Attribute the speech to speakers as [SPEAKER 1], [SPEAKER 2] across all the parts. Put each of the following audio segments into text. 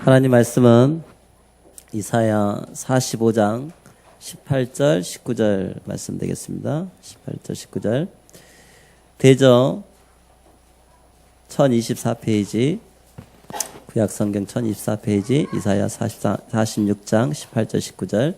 [SPEAKER 1] 하나님 말씀은 이사야 45장 18절 19절 말씀 되겠습니다. 18절 19절 대저 1024페이지 구약성경 1024페이지 이사야 46장 18절 19절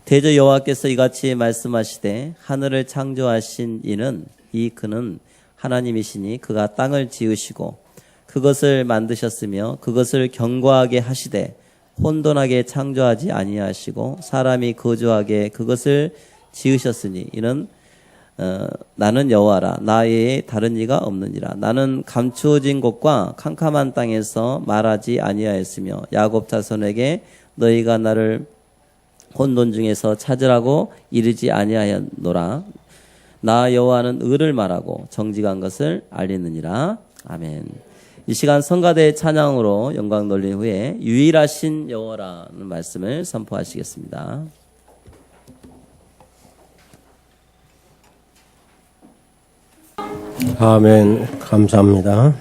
[SPEAKER 1] 대저 여호와께서 이같이 말씀하시되 하늘을 창조하신 이는 그는 하나님이시니 그가 땅을 지으시고 그것을 만드셨으며 그것을 견고하게 하시되 혼돈하게 창조하지 아니하시고 사람이 거주하게 그것을 지으셨으니 이는 나는 여호와라 나 외에 다른 이가 없느니라. 나는 감추어진 곳과 캄캄한 땅에서 말하지 아니하였으며 야곱 자손에게 너희가 나를 혼돈 중에서 찾으라고 이르지 아니하였노라. 나 여호와는 의를 말하고 정직한 것을 알리느니라. 아멘. 이 시간 성가대 찬양으로 영광 돌린 후에 유일하신 여호와라는 말씀을 선포하시겠습니다.
[SPEAKER 2] 아멘. 감사합니다.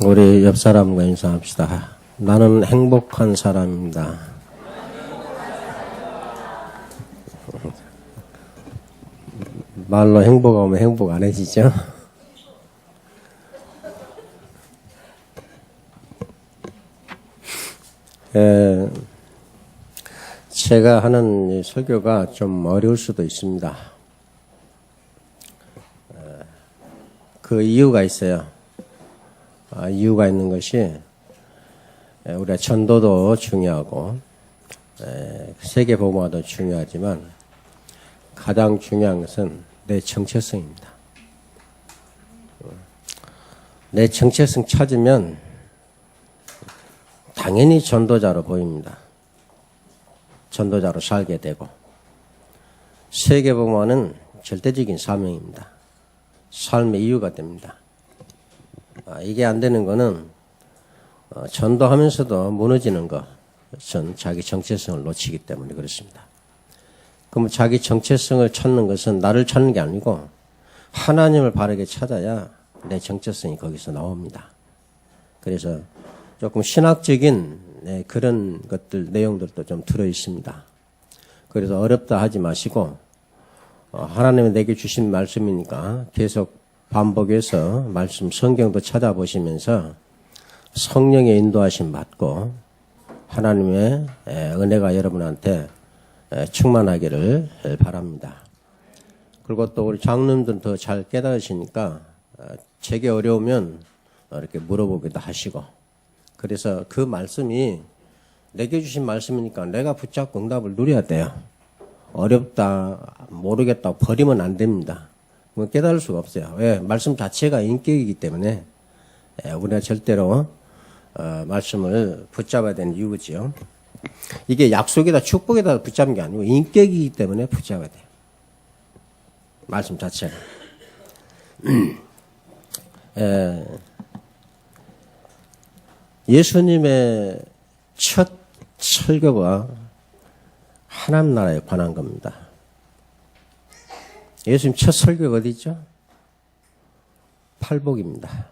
[SPEAKER 2] 우리 옆 사람과 인사합시다. 나는 행복한 사람입니다. 말로 행복하면 행복 안 해지죠? 제가 하는 이 설교가 좀 어려울 수도 있습니다. 그 이유가 있어요. 이유가 있는 것이 우리가 전도도 중요하고 세계복음화도 중요하지만 가장 중요한 것은 내 정체성입니다. 내 정체성 찾으면 당연히 전도자로 보입니다. 전도자로 살게 되고 세계복음화는 절대적인 사명입니다. 삶의 이유가 됩니다. 이게 안 되는 거는 전도하면서도 무너지는 것은 자기 정체성을 놓치기 때문에 그렇습니다. 그럼 자기 정체성을 찾는 것은 나를 찾는 게 아니고 하나님을 바르게 찾아야 내 정체성이 거기서 나옵니다. 그래서 조금 신학적인 그런 것들 내용들도 좀 들어 있습니다. 그래서 어렵다 하지 마시고 하나님이 내게 주신 말씀이니까 계속 반복해서 말씀 성경도 찾아보시면서 성령의 인도하심 받고 하나님의 은혜가 여러분한테 충만하기를 바랍니다. 그리고 또 우리 장로님들은 더 잘 깨달으시니까 제게 어려우면 이렇게 물어보기도 하시고 그래서 그 말씀이 내게 주신 말씀이니까 내가 붙잡고 응답을 누려야 돼요. 어렵다 모르겠다고 버리면 안 됩니다. 깨달을 수가 없어요. 왜? 말씀 자체가 인격이기 때문에 우리가 절대로 말씀을 붙잡아야 되는 이유지요. 이게 약속이다 축복이다 붙잡는 게 아니고 인격이기 때문에 붙잡아야 돼요. 말씀 자체가. 예수님의 첫 설교가 하나님 나라에 관한 겁니다. 예수님 첫 설교가 어디 있죠? 팔복입니다.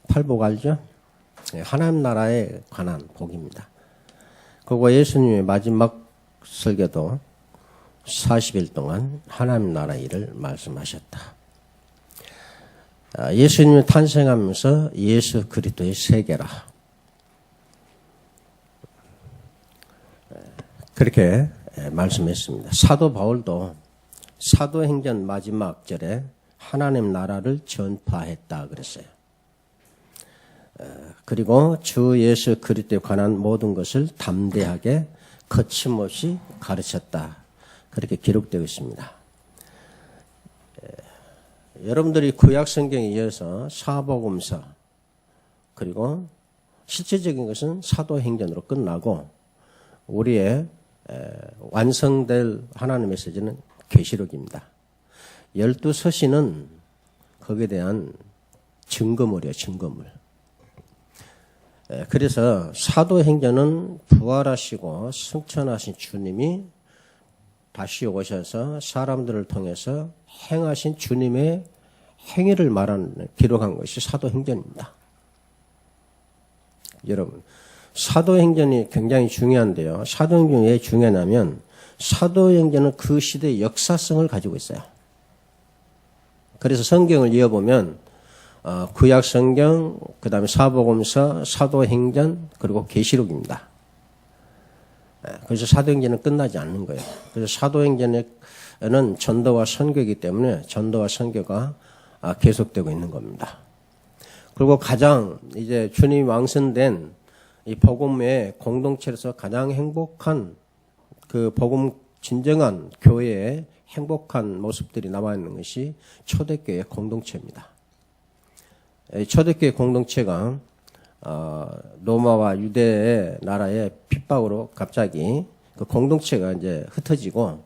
[SPEAKER 2] 팔복 알죠? 하나님 나라에 관한 복입니다. 그리고 예수님의 마지막 설교도 40일 동안 하나님 나라 일을 말씀하셨다. 예수님이 탄생하면서 예수 그리스도의 세계라. 그렇게 말씀했습니다. 사도 바울도 사도행전 마지막 절에 하나님 나라를 전파했다 그랬어요. 그리고 주 예수 그리스도에 관한 모든 것을 담대하게 거침없이 가르쳤다. 그렇게 기록되어 있습니다. 여러분들이 구약 성경에 이어서 사복음서 그리고 실제적인 것은 사도행전으로 끝나고 우리의 완성될 하나님의 메시지는 계시록입니다. 12서신은 거기에 대한 증거물이에요. 증거물. 그래서 사도행전은 부활하시고 승천하신 주님이 다시 오셔서 사람들을 통해서 행하신 주님의 행위를 기록한 것이 사도행전입니다. 여러분, 사도행전이 굉장히 중요한데요. 사도행전이 왜 중요하냐면 사도행전은 그 시대의 역사성을 가지고 있어요. 그래서 성경을 이어보면 구약성경, 그 다음에 사복음서, 사도행전, 그리고 계시록입니다. 그래서 사도행전은 끝나지 않는 거예요. 그래서 사도행전은 전도와 선교이기 때문에 전도와 선교가 계속되고 있는 겁니다. 그리고 가장 이제 주님이 왕선된 이 복음의 공동체에서 가장 행복한 그 복음 진정한 교회의 행복한 모습들이 남아있는 것이 초대교회 공동체입니다. 초대교회 공동체가 로마와 유대 나라의 핍박으로 갑자기 그 공동체가 이제 흩어지고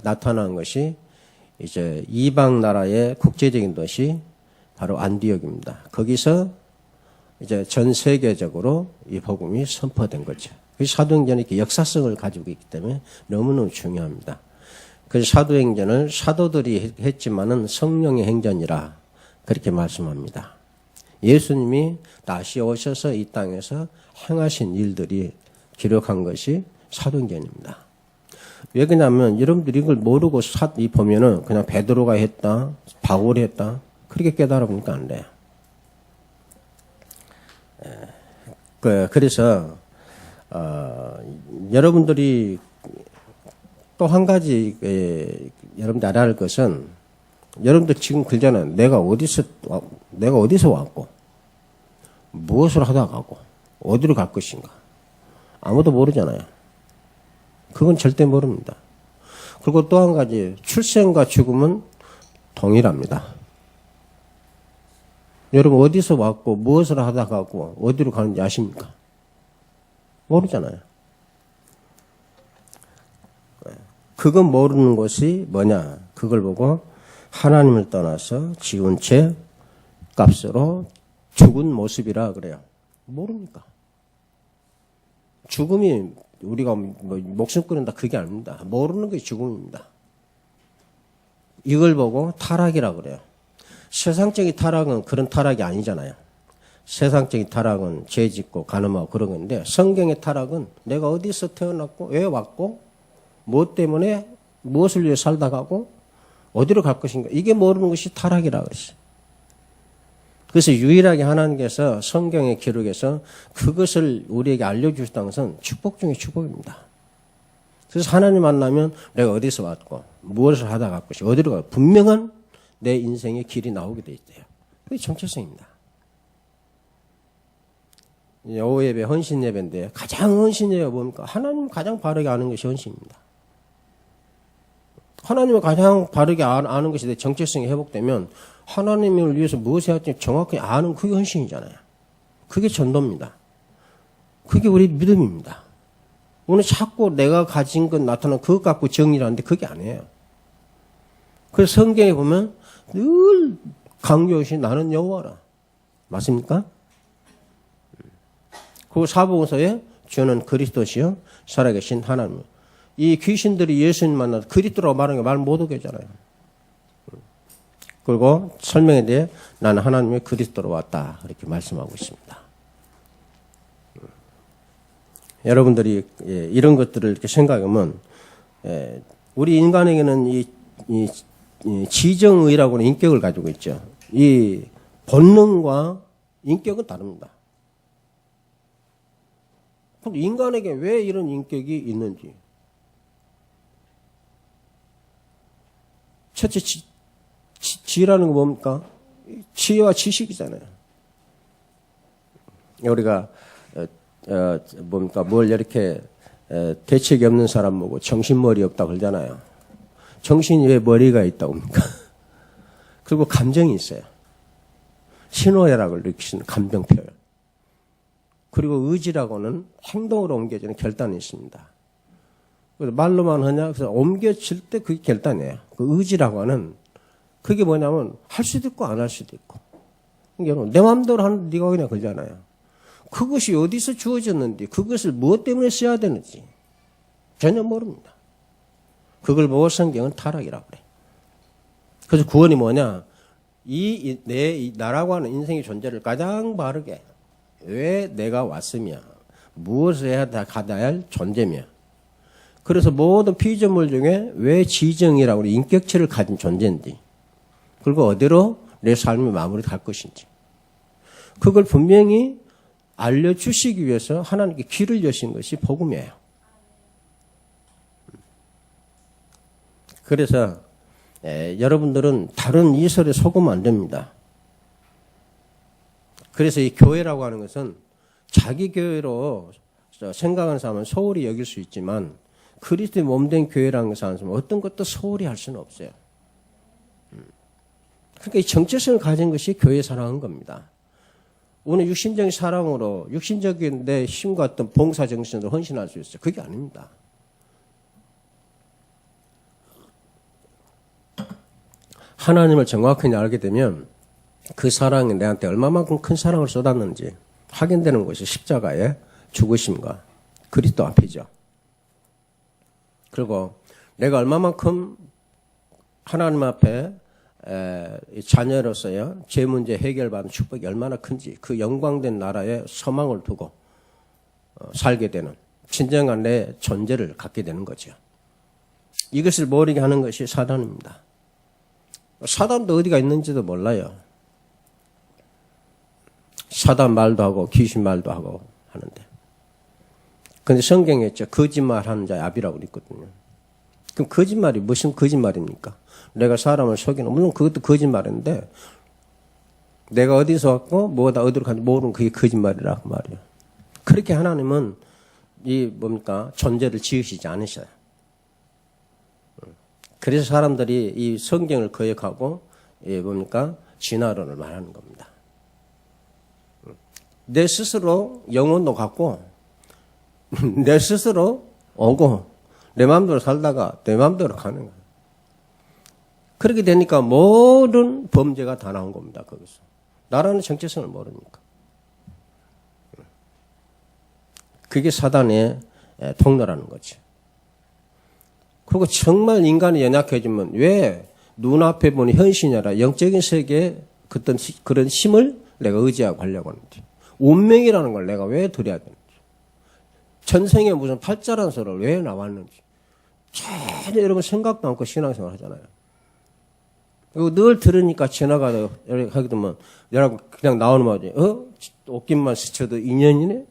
[SPEAKER 2] 나타난 것이 이제 이방 나라의 국제적인 도시 바로 안디옥입니다. 거기서 이제 전 세계적으로 이 복음이 선포된 거죠. 그 사도행전이 이렇게 역사성을 가지고 있기 때문에 너무너무 중요합니다. 그래서 사도행전을 사도들이 했지만은 성령의 행전이라 그렇게 말씀합니다. 예수님이 다시 오셔서 이 땅에서 행하신 일들이 기록한 것이 사도행전입니다. 왜 그러냐면 여러분들이 이걸 모르고 보면은 그냥 베드로가 했다, 바울이 했다 그렇게 깨달아 보니까 안 돼요. 그래서 여러분들이 또 한 가지 여러분들 알아야 할 것은 여러분들 지금 그러잖아요. 내가 어디서 왔고 무엇을 하다 가고 어디로 갈 것인가 아무도 모르잖아요. 그건 절대 모릅니다. 그리고 또 한 가지 출생과 죽음은 동일합니다. 여러분 어디서 왔고 무엇을 하다 가고 어디로 가는지 아십니까? 모르잖아요. 그건 모르는 것이 뭐냐? 그걸 보고 하나님을 떠나서 지은 채 값으로 죽은 모습이라 그래요. 모릅니까? 죽음이 우리가 목숨 끊는다 그게 아닙니다. 모르는 게 죽음입니다. 이걸 보고 타락이라 그래요. 세상적인 타락은 그런 타락이 아니잖아요. 세상적인 타락은 죄 짓고 간음하고 그런 건데 성경의 타락은 내가 어디서 태어났고 왜 왔고 무엇 때문에 무엇을 위해 살다 가고 어디로 갈 것인가 이게 모르는 것이 타락이라 그랬어요. 그래서 유일하게 하나님께서 성경의 기록에서 그것을 우리에게 알려주셨다는 것은 축복 중에 축복입니다. 그래서 하나님 만나면 내가 어디서 왔고 무엇을 하다 갈 것이 어디로 가 분명한 내 인생의 길이 나오게 돼 있대요. 그게 정체성입니다. 오후 예배 헌신 예배인데 가장 헌신 예배가 뭡니까? 하나님 가장 바르게 아는 것이 헌신입니다. 하나님을 가장 바르게 아는 것이 내 정체성이 회복되면 하나님을 위해서 무엇을 해야 할지 정확히 아는 그게 헌신이잖아요. 그게 전도입니다. 그게 우리 믿음입니다. 오늘 자꾸 내가 가진 것 나타나는 그것 갖고 정리를 하는데 그게 아니에요. 그래서 성경에 보면 늘 강조시 나는 여호와라. 맞습니까? 그 사복음서에 주는 그리스도시요 살아계신 하나님. 이 귀신들이 예수님 만나서 그리스도라고 말하는 게 말 못하게 하잖아요. 그리고 설명에 대해 나는 하나님의 그리스도로 왔다. 이렇게 말씀하고 있습니다. 여러분들이 이런 것들을 이렇게 생각하면 우리 인간에게는 이 지정의라고는 인격을 가지고 있죠. 이 본능과 인격은 다릅니다. 그럼 인간에게 왜 이런 인격이 있는지. 첫째, 지혜라는 건 뭡니까? 지혜와 지식이잖아요. 우리가, 뭡니까? 뭘 이렇게, 대책이 없는 사람 보고 정신머리 없다고 그러잖아요. 정신이 왜 머리가 있다고 합니까? 그리고 감정이 있어요. 신호애락을 느끼시는 감정 표현. 그리고 의지라고는 행동으로 옮겨지는 결단이 있습니다. 그래서 말로만 하냐? 그래서 옮겨질 때 그게 결단이에요. 그 의지라고 하는 그게 뭐냐면 할 수도 있고 안 할 수도 있고. 여러분 내 마음대로 하는 네가 그냥 그러잖아요. 그것이 어디서 주어졌는지 그것을 무엇 때문에 써야 되는지 전혀 모릅니다. 그걸 보고 성경은 타락이라고 그래. 그래서 구원이 뭐냐? 이 나라고 하는 인생의 존재를 가장 바르게 왜 내가 왔으며 무엇을 해야 가야 할 존재며 그래서 모든 피조물 중에 왜 지정이라고 하는 인격체를 가진 존재인지 그리고 어디로 내 삶의 마무리 갈 것인지 그걸 분명히 알려주시기 위해서 하나님께 길을 여신 것이 복음이에요. 그래서 여러분들은 다른 이설에 속으면 안 됩니다. 그래서 이 교회라고 하는 것은 자기 교회로 생각하는 사람은 소홀히 여길 수 있지만 그리스도의 몸된 교회라는 것을 하는 사람은 어떤 것도 소홀히 할 수는 없어요. 그러니까 이 정체성을 가진 것이 교회에 사랑한 겁니다. 오늘 육신적인 사랑으로 육신적인 내 힘과 어떤 봉사 정신으로 헌신할 수 있어요. 그게 아닙니다. 하나님을 정확히 알게 되면 그 사랑이 내한테 얼마만큼 큰 사랑을 쏟았는지 확인되는 것이 십자가의 죽으심과 그리스도 앞이죠. 그리고 내가 얼마만큼 하나님 앞에 자녀로서요 죄 문제 해결받은 축복이 얼마나 큰지 그 영광된 나라에 소망을 두고 살게 되는 진정한 내 존재를 갖게 되는 거죠. 이것을 모르게 하는 것이 사단입니다. 사단도 어디가 있는지도 몰라요. 사단 말도 하고 귀신 말도 하고 하는데. 근데 성경에 있죠. 거짓말하는 자의 압이라고 있거든요. 그럼 거짓말이 무슨 거짓말입니까? 내가 사람을 속이는 물론 그것도 거짓말인데 내가 어디서 왔고 뭐다 어디로 간지 모르는 그게 거짓말이라고 말이에요. 그렇게 하나님은 이 뭡니까 존재를 지으시지 않으셔요. 그래서 사람들이 이 성경을 거역하고 뭡니까 진화론을 말하는 겁니다. 내 스스로 영혼도 갖고 내 스스로 오고 내 마음대로 살다가 내 마음대로 가는 거예요. 그렇게 되니까 모든 범죄가 다 나온 겁니다. 거기서. 나라는 정체성을 모르니까. 그게 사단의 통로라는 거죠. 그리고 정말 인간이 연약해지면 왜 눈앞에 보는 현실이 아니라 영적인 세계에 그런 힘을 내가 의지하고 하려고 하는지. 운명이라는 걸 내가 왜 드려야 되는지. 전생에 무슨 팔자라는 소리를 왜 나왔는지. 전혀 여러분 생각도 않고 신앙생활 하잖아요. 그리고 늘 들으니까 지나가다 이렇게 하게 되면 여러분 그냥 나오는 말이 옷깃만 스쳐도 인연이네?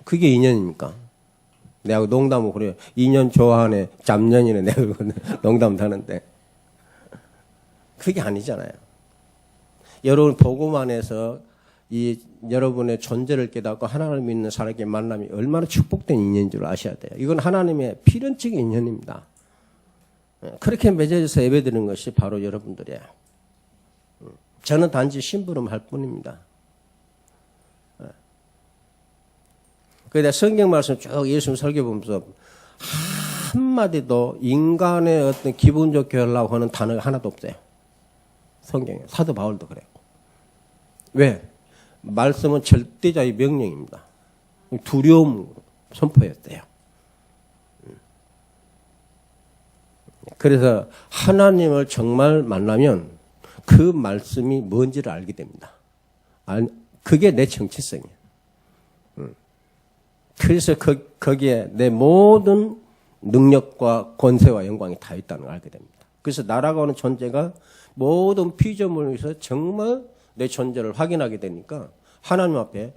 [SPEAKER 2] 그게 인연입니까? 내가 농담을 그래요. 인연 좋아하네, 잡년이네, 내가 농담도 하는데. 그게 아니잖아요. 여러분 보고만 해서 이 여러분의 존재를 깨닫고 하나님을 믿는 사람에게 만남이 얼마나 축복된 인연인 줄 아셔야 돼요. 이건 하나님의 필연적인 인연입니다. 그렇게 맺어져서 예배드리는 것이 바로 여러분들이에요. 저는 단지 심부름할 뿐입니다. 그래서 성경 말씀 쭉 예수님 설교보면서 한마디도 인간의 어떤 기분 좋게 하려고 하는 단어가 하나도 없어요. 성경에. 사도 바울도 그래요. 왜? 말씀은 절대자의 명령입니다. 두려움 선포였대요. 그래서 하나님을 정말 만나면 그 말씀이 뭔지를 알게 됩니다. 그게 내 정체성이에요. 그래서 거기에 내 모든 능력과 권세와 영광이 다 있다는 걸 알게 됩니다. 그래서 나라가 하는 존재가 모든 피조물에서 정말 내 존재를 확인하게 되니까 하나님 앞에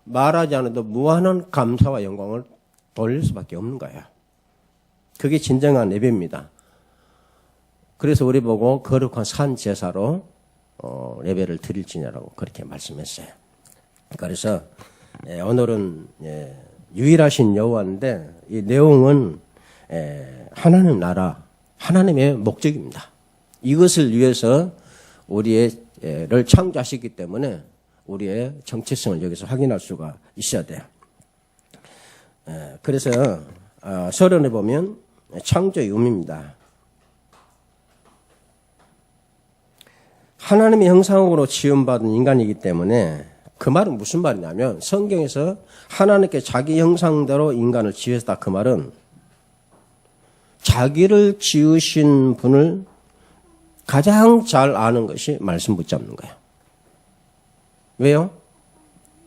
[SPEAKER 2] 말하지 않아도 무한한 감사와 영광을 돌릴 수밖에 없는 거예요. 그게 진정한 예배입니다. 그래서 우리 보고 거룩한 산 제사로 예배를 드릴지냐라고 그렇게 말씀했어요. 그래서 오늘은 유일하신 여호와인데 이 내용은 하나님 나라, 하나님의 목적입니다. 이것을 위해서 우리를 창조하셨기 때문에 우리의 정체성을 여기서 확인할 수가 있어야 돼요. 그래서 서론에 보면 창조의 의미입니다. 하나님의 형상으로 지음받은 인간이기 때문에 그 말은 무슨 말이냐면 성경에서 하나님께 자기 형상대로 인간을 지으셨다 그 말은 자기를 지으신 분을 가장 잘 아는 것이 말씀 붙잡는 거예요. 왜요?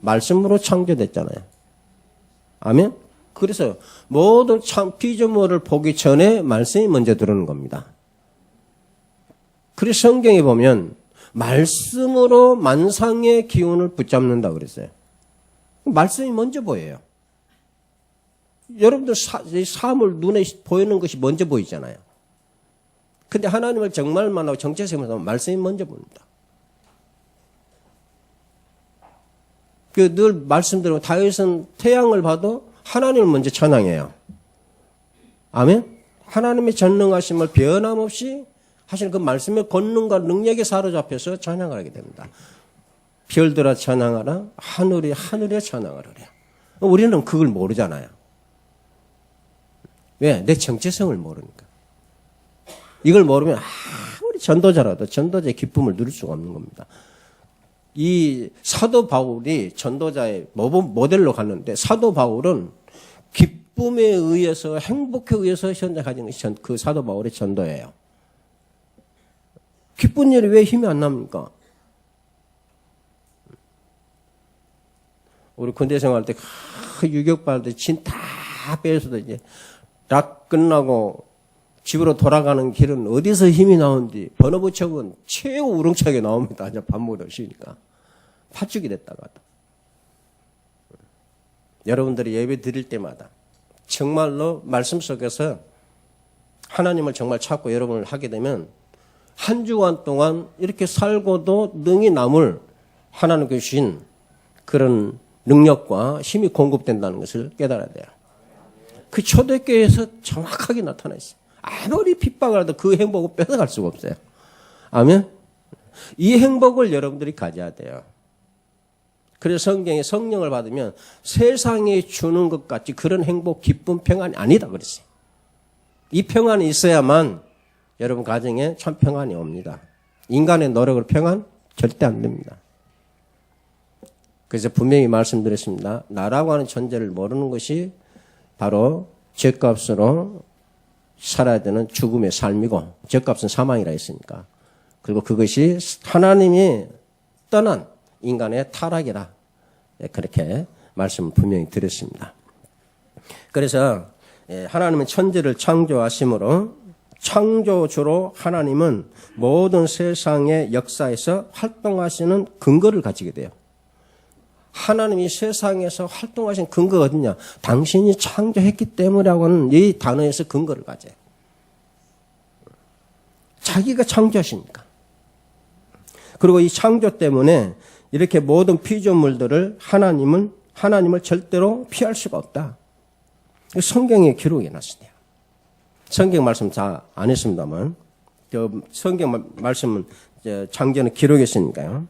[SPEAKER 2] 말씀으로 창조됐잖아요. 아멘? 그래서 모든 피조물을 보기 전에 말씀이 먼저 들어오는 겁니다. 그래서 성경에 보면 말씀으로 만상의 기운을 붙잡는다 그랬어요. 말씀이 먼저 보여요. 여러분들 사물 눈에 보이는 것이 먼저 보이잖아요. 근데 하나님을 정말 만나고 정체성에서 말씀이 먼저 보입니다. 늘 말씀대로 다윗은 태양을 봐도 하나님을 먼저 찬양해요. 아멘? 하나님의 전능하심을 변함없이 하시는 그 말씀의 권능과 능력에 사로잡혀서 찬양을 하게 됩니다. 별들아 찬양하라, 하늘이 찬양하라 그래요. 우리는 그걸 모르잖아요. 왜? 내 정체성을 모르니까. 이걸 모르면 아무리 전도자라도 전도자의 기쁨을 누릴 수가 없는 겁니다. 이 사도 바울이 전도자의 모델로 갔는데 사도 바울은 기쁨에 의해서 행복에 의해서 현재 가진 것이 그 사도 바울의 전도예요. 기쁜 일이 왜 힘이 안 납니까? 우리 군대 생활할 때 유격받을 때 진 다 빼서도 이제 락 끝나고 집으로 돌아가는 길은 어디서 힘이 나오는지 번호부책은 최고 우렁차게 나옵니다. 이제 밥 먹으러 쉬니까. 파죽이 됐다가. 여러분들이 예배 드릴 때마다 정말로 말씀 속에서 하나님을 정말 찾고 여러분을 하게 되면 한 주간 동안 이렇게 살고도 능히 남을 하나님께 주신 그런 능력과 힘이 공급된다는 것을 깨달아야 돼요. 그 초대교회에서 정확하게 나타나 있어요. 아무리 핍박을 해도 그 행복을 뺏어갈 수가 없어요. 아멘? 이 행복을 여러분들이 가져야 돼요. 그래서 성경에 성령을 받으면 세상에 주는 것 같이 그런 행복, 기쁨, 평안이 아니다 그랬어요. 이 평안이 있어야만 여러분 가정에 참 평안이 옵니다. 인간의 노력으로 평안 절대 안 됩니다. 그래서 분명히 말씀드렸습니다. 나라고 하는 존재를 모르는 것이 바로 죗값으로 살아야 되는 죽음의 삶이고 죗값은 사망이라 했으니까. 그리고 그것이 하나님이 떠난 인간의 타락이라 그렇게 말씀을 분명히 드렸습니다. 그래서 하나님은 천지를 창조하심으로 창조주로 하나님은 모든 세상의 역사에서 활동하시는 근거를 가지게 돼요. 하나님이 세상에서 활동하신 근거가 어디냐? 당신이 창조했기 때문이라고 하는 이 단어에서 근거를 가져요. 자기가 창조하시니까. 그리고 이 창조 때문에 이렇게 모든 피조물들을 하나님을 절대로 피할 수가 없다. 성경에 기록해 놨어요. 성경 말씀 다 안 했습니다만, 성경 말씀은 창조는 기록했으니까요.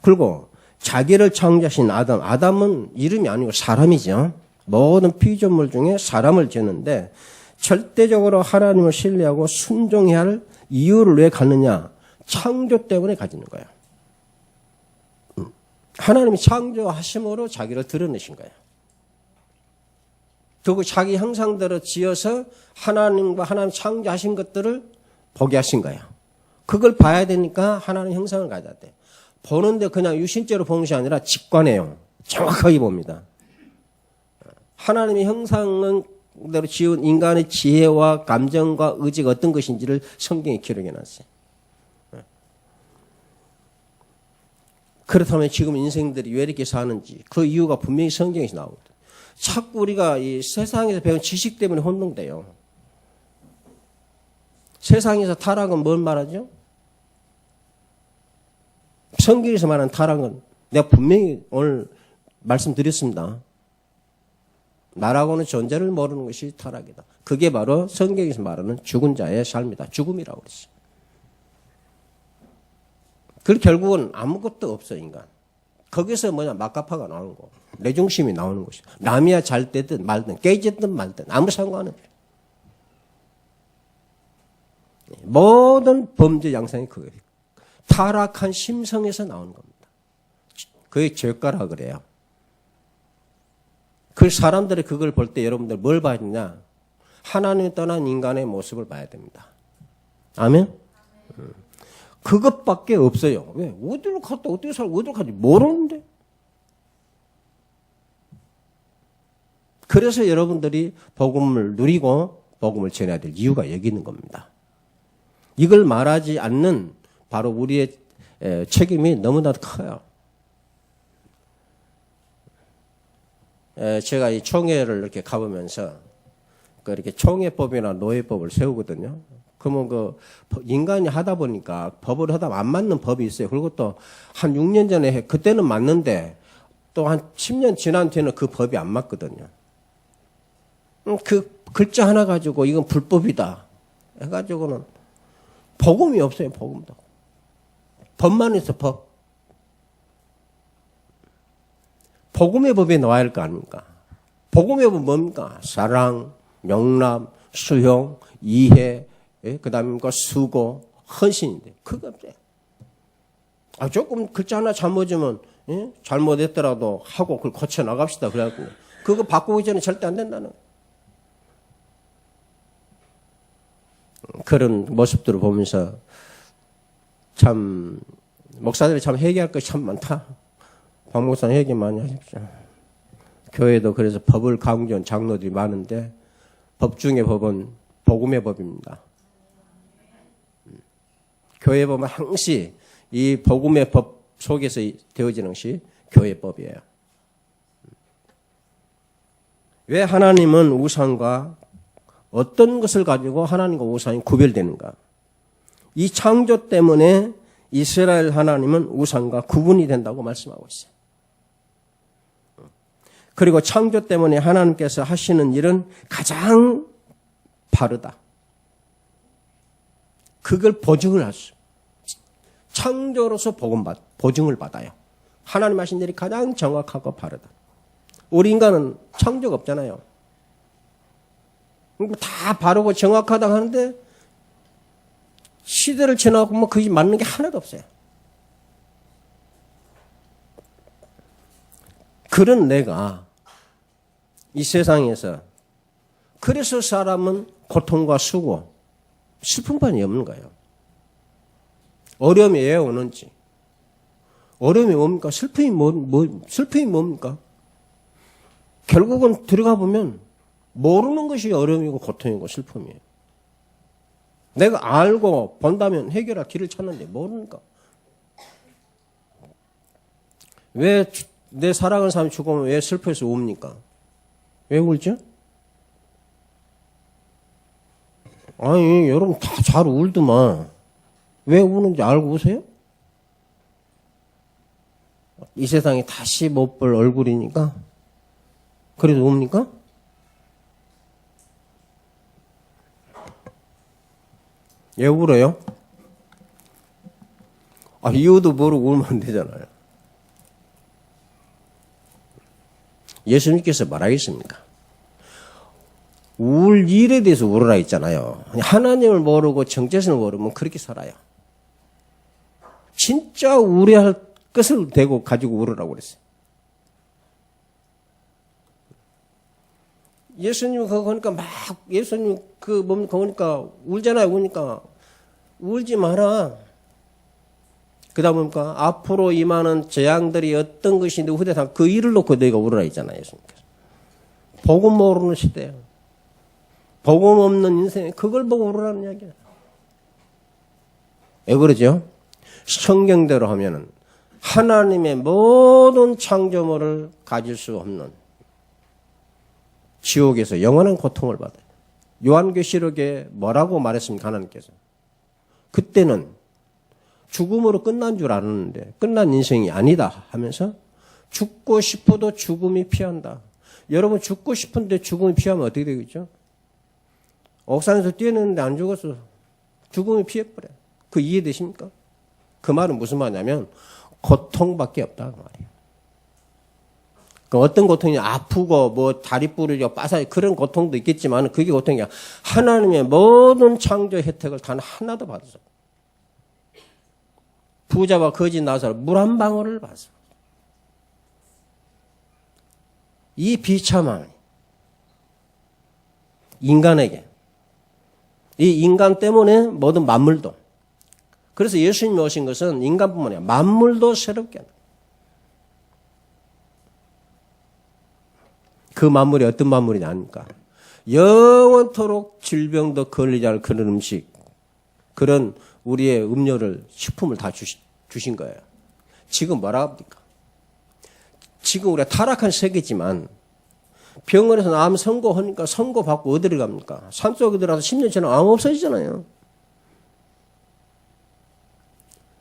[SPEAKER 2] 그리고 자기를 창조하신 아담은 이름이 아니고 사람이죠. 모든 피조물 중에 사람을 지었는데 절대적으로 하나님을 신뢰하고 순종해야 할 이유를 왜 갖느냐? 창조 때문에 가지는 거예요. 하나님이 창조하심으로 자기를 드러내신 거예요. 그리고 자기 형상대로 지어서 하나님과 하나님 창조하신 것들을 보게 하신 거예요. 그걸 봐야 되니까 하나님 형상을 가져야 돼요. 보는데 그냥 유신죄로 보는 것이 아니라 직관해요. 정확하게 봅니다. 하나님의 형상대로 지은 인간의 지혜와 감정과 의지가 어떤 것인지를 성경에 기록해 놨어요. 그렇다면 지금 인생들이 왜 이렇게 사는지 그 이유가 분명히 성경에서 나오거든요. 자꾸 우리가 이 세상에서 배운 지식 때문에 혼동돼요. 세상에서 타락은 뭘 말하죠? 성경에서 말하는 타락은 내가 분명히 오늘 말씀드렸습니다. 나라고 하는 존재를 모르는 것이 타락이다. 그게 바로 성경에서 말하는 죽은 자의 삶이다. 죽음이라고 그랬어요. 그 결국은 아무것도 없어 인간. 거기서 막가파가 나오는 거. 내 중심이 나오는 것이야. 남이야 잘 되든 말든 깨지든 말든 아무 상관없어요. 모든 범죄 양상이 그거예요. 타락한 심성에서 나오는 겁니다. 그게 죄가라 그래요. 그 사람들이 그걸 볼 때 여러분들 뭘 봐야 되냐? 하나님이 떠난 인간의 모습을 봐야 됩니다. 아멘? 그것밖에 없어요. 왜? 어디로 갔다 어떻게 살고 어디로 가지 모르는데. 그래서 여러분들이 복음을 누리고 복음을 전해야 될 이유가 여기 있는 겁니다. 이걸 말하지 않는 바로 우리의 책임이 너무나도 커요. 제가 이 총회를 이렇게 가보면서 이렇게 총회법이나 노예법을 세우거든요. 그러면 인간이 하다 보니까 법을 하다 안 맞는 법이 있어요. 그리고 또 한 6년 전에 그때는 맞는데 또 한 10년 지난 뒤에는 그 법이 안 맞거든요. 그 글자 하나 가지고 이건 불법이다 해가지고는 복음이 없어요. 복음도. 법만 있어 법. 복음의 법이 나와야 할 거 아닙니까? 복음의 법은 뭡니까? 사랑, 용납, 수용, 이해, 그 다음에 수고, 헌신인데 그거 없어요. 조금 글자 하나 잘못이면 잘못했더라도 하고 그걸 고쳐 나갑시다. 그래갖고 그거 바꾸기 전에 절대 안 된다는 거예요. 그런 모습들을 보면서 참 목사들이 참 회개할 것이 참 많다. 박 목사님 회개 많이 하십시오. 교회도 그래서 법을 강조한 장로들이 많은데 법 중에 법은 복음의 법입니다. 교회 보면 항시 이 복음의 법 속에서 되어지는 것이 교회법이에요. 왜 하나님은 우상과 어떤 것을 가지고 하나님과 우상이 구별되는가? 이 창조 때문에 이스라엘 하나님은 우상과 구분이 된다고 말씀하고 있어요. 그리고 창조 때문에 하나님께서 하시는 일은 가장 바르다. 그걸 보증을 하죠. 창조로서 보증을 받아요. 하나님 하신 일이 가장 정확하고 바르다. 우리 인간은 창조가 없잖아요. 다 바르고 정확하다 하는데 시대를 지나고 뭐 그게 맞는 게 하나도 없어요. 그런 내가 이 세상에서 그래서 사람은 고통과 수고, 슬픔만이 없는 거예요. 어려움이 왜 오는지. 어려움이 뭡니까? 슬픔이 뭡니까? 결국은 들어가 보면 모르는 것이 어려움이고 고통이고 슬픔이에요. 내가 알고 본다면 해결할 길을 찾는데 모르니까. 왜 내 사랑하는 사람이 죽으면 왜 슬퍼해서 웁니까? 왜 울죠? 아니 여러분 다 잘 울더만 왜 우는지 알고 우세요? 이 세상에 다시 못 볼 얼굴이니까 그래도 웁니까? 왜 울어요? 이유도 모르고 울면 안 되잖아요. 예수님께서 말하겠습니까? 울 일에 대해서 울어라 했잖아요. 하나님을 모르고 정체성을 모르면 그렇게 살아요. 진짜 우려할 것을 대고 가지고 울으라고 그랬어요. 예수님 그거 보니까 예수님 그러니까 울잖아요. 그러니까 울지 마라. 그 다음 뭡니까? 앞으로 임하는 재앙들이 어떤 것인데 후대상 그 일을 놓고 너희가 울어라 했잖아요. 예수님께서. 복음 모르는 시대예요. 복음 없는 인생에 그걸 보고 울으라는 이야기예요. 왜 그러죠? 성경대로 하면은 하나님의 모든 창조물을 가질 수 없는 지옥에서 영원한 고통을 받아요. 요한계시록에 뭐라고 말했습니까? 하나님께서. 그때는 죽음으로 끝난 줄 알았는데 끝난 인생이 아니다 하면서 죽고 싶어도 죽음이 피한다. 여러분 죽고 싶은데 죽음이 피하면 어떻게 되겠죠? 옥산에서 뛰어내는데 안 죽었어. 죽음이 피해버려요. 그 이해되십니까? 그 말은 무슨 말이냐면 고통밖에 없다 그 말이에요. 그 어떤 고통이 아프고 뭐 다리 부러지고 빠사지 그런 고통도 있겠지만 그게 고통이야. 하나님의 모든 창조 혜택을 단 하나도 받았어. 부자와 거지 나사로 물 한 방울을 받았어. 이 비참함 인간에게 이 인간 때문에 모든 만물도 그래서 예수님이 오신 것은 인간뿐만 아니라 만물도 새롭게 하는. 그 만물이 어떤 만물이 아닙니까? 영원토록 질병도 걸리지 않을 그런 음식, 그런 우리의 음료를, 식품을 다 주신 거예요. 지금 뭐라 합니까? 지금 우리가 타락한 세계지만 병원에서 암 선고하니까 선고받고 어디를 갑니까? 산속에 들어가서 10년 전에 암 없어지잖아요.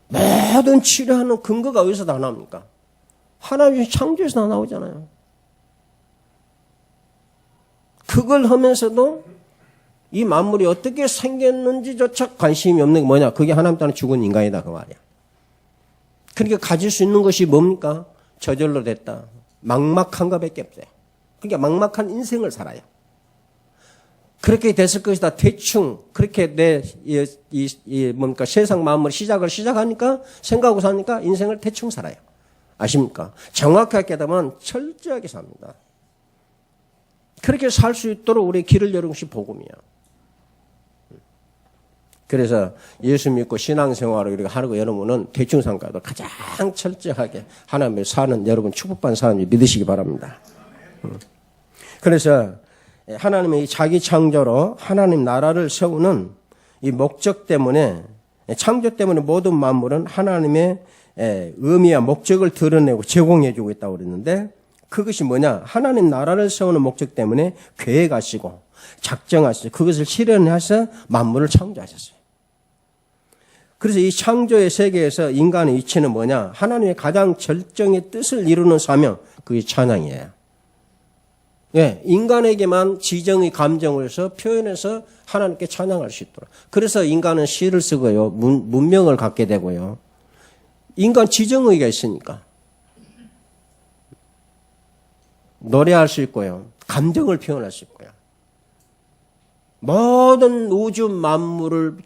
[SPEAKER 2] 모든 치료하는 근거가 어디서 다 나옵니까? 하나님의 창조에서 다 나오잖아요. 그걸 하면서도 이 만물이 어떻게 생겼는지조차 관심이 없는 게 뭐냐? 그게 하나님 따라 죽은 인간이다 그 말이야. 그러니까 가질 수 있는 것이 뭡니까? 저절로 됐다. 막막한 것밖에 없어요. 그러니까 막막한 인생을 살아요. 그렇게 됐을 것이다. 대충 그렇게 뭡니까? 세상 만물 시작하니까 생각하고 사니까 인생을 대충 살아요. 아십니까? 정확하게 하다면 철저하게 삽니다. 그렇게 살 수 있도록 우리 길을 여는 것이 복음이야. 그래서 예수 믿고 신앙생활을 이렇게 하고 여러분은 대충 상가도 가장 철저하게 하나님을 사는 여러분 축복받는 사람이 믿으시기 바랍니다. 그래서 하나님의 자기 창조로 하나님 나라를 세우는 이 목적 때문에, 창조 때문에 모든 만물은 하나님의 의미와 목적을 드러내고 제공해주고 있다고 그랬는데, 그것이 뭐냐? 하나님 나라를 세우는 목적 때문에 계획하시고 작정하시고 그것을 실현해서 만물을 창조하셨어요. 그래서 이 창조의 세계에서 인간의 위치는 뭐냐? 하나님의 가장 절정의 뜻을 이루는 사명, 그게 찬양이에요. 예, 인간에게만 지정의 감정을 해서 표현해서 하나님께 찬양할 수 있도록. 그래서 인간은 시를 쓰고요, 문명을 갖게 되고요. 인간 지정의가 있으니까. 노래할 수 있고요. 감정을 표현할 수 있고요. 모든 우주 만물을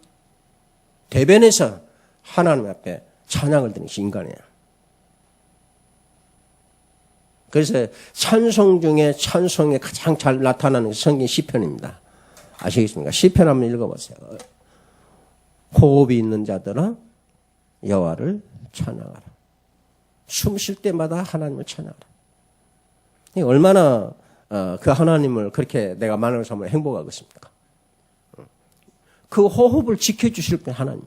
[SPEAKER 2] 대변해서 하나님 앞에 찬양을 드리는 것이 인간이에요. 그래서 찬송 중에 찬송에 가장 잘 나타나는 성경 시편입니다. 아시겠습니까? 시편 한번 읽어보세요. 호흡이 있는 자들아 여호와를 찬양하라. 숨 쉴 때마다 하나님을 찬양하라. 얼마나 그 하나님을 그렇게 내가 만나는 사람을 행복하겠습니까? 그 호흡을 지켜주실 분 하나님.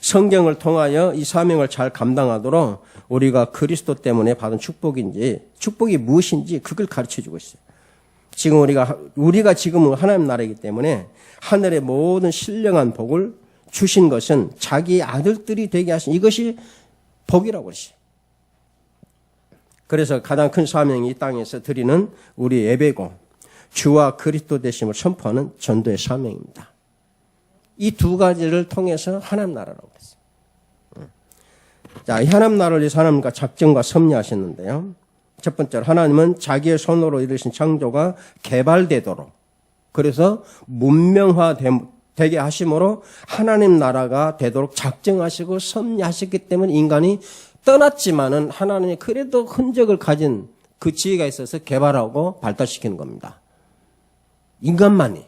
[SPEAKER 2] 성경을 통하여 이 사명을 잘 감당하도록 우리가 그리스도 때문에 받은 축복이 무엇인지 그걸 가르쳐주고 있어요. 지금 우리가 지금은 하나님 나라이기 때문에 하늘의 모든 신령한 복을 주신 것은 자기 아들들이 되게 하신 이것이 복이라고 그러시죠. 그래서 가장 큰 사명이 이 땅에서 드리는 우리 예배고 주와 그리스도 되심을 선포하는 전도의 사명입니다. 이 두 가지를 통해서 하나님 나라라고 했어요. 자, 이 하나님 나라를 위해서 하나님과 작정과 섭리하셨는데요. 첫 번째로 하나님은 자기의 손으로 이루신 창조가 개발되도록, 그래서 문명화되게 하심으로 하나님 나라가 되도록 작정하시고 섭리하셨기 때문에 인간이 떠났지만은 하나님이 그래도 흔적을 가진 그 지혜가 있어서 개발하고 발달시키는 겁니다. 인간만이.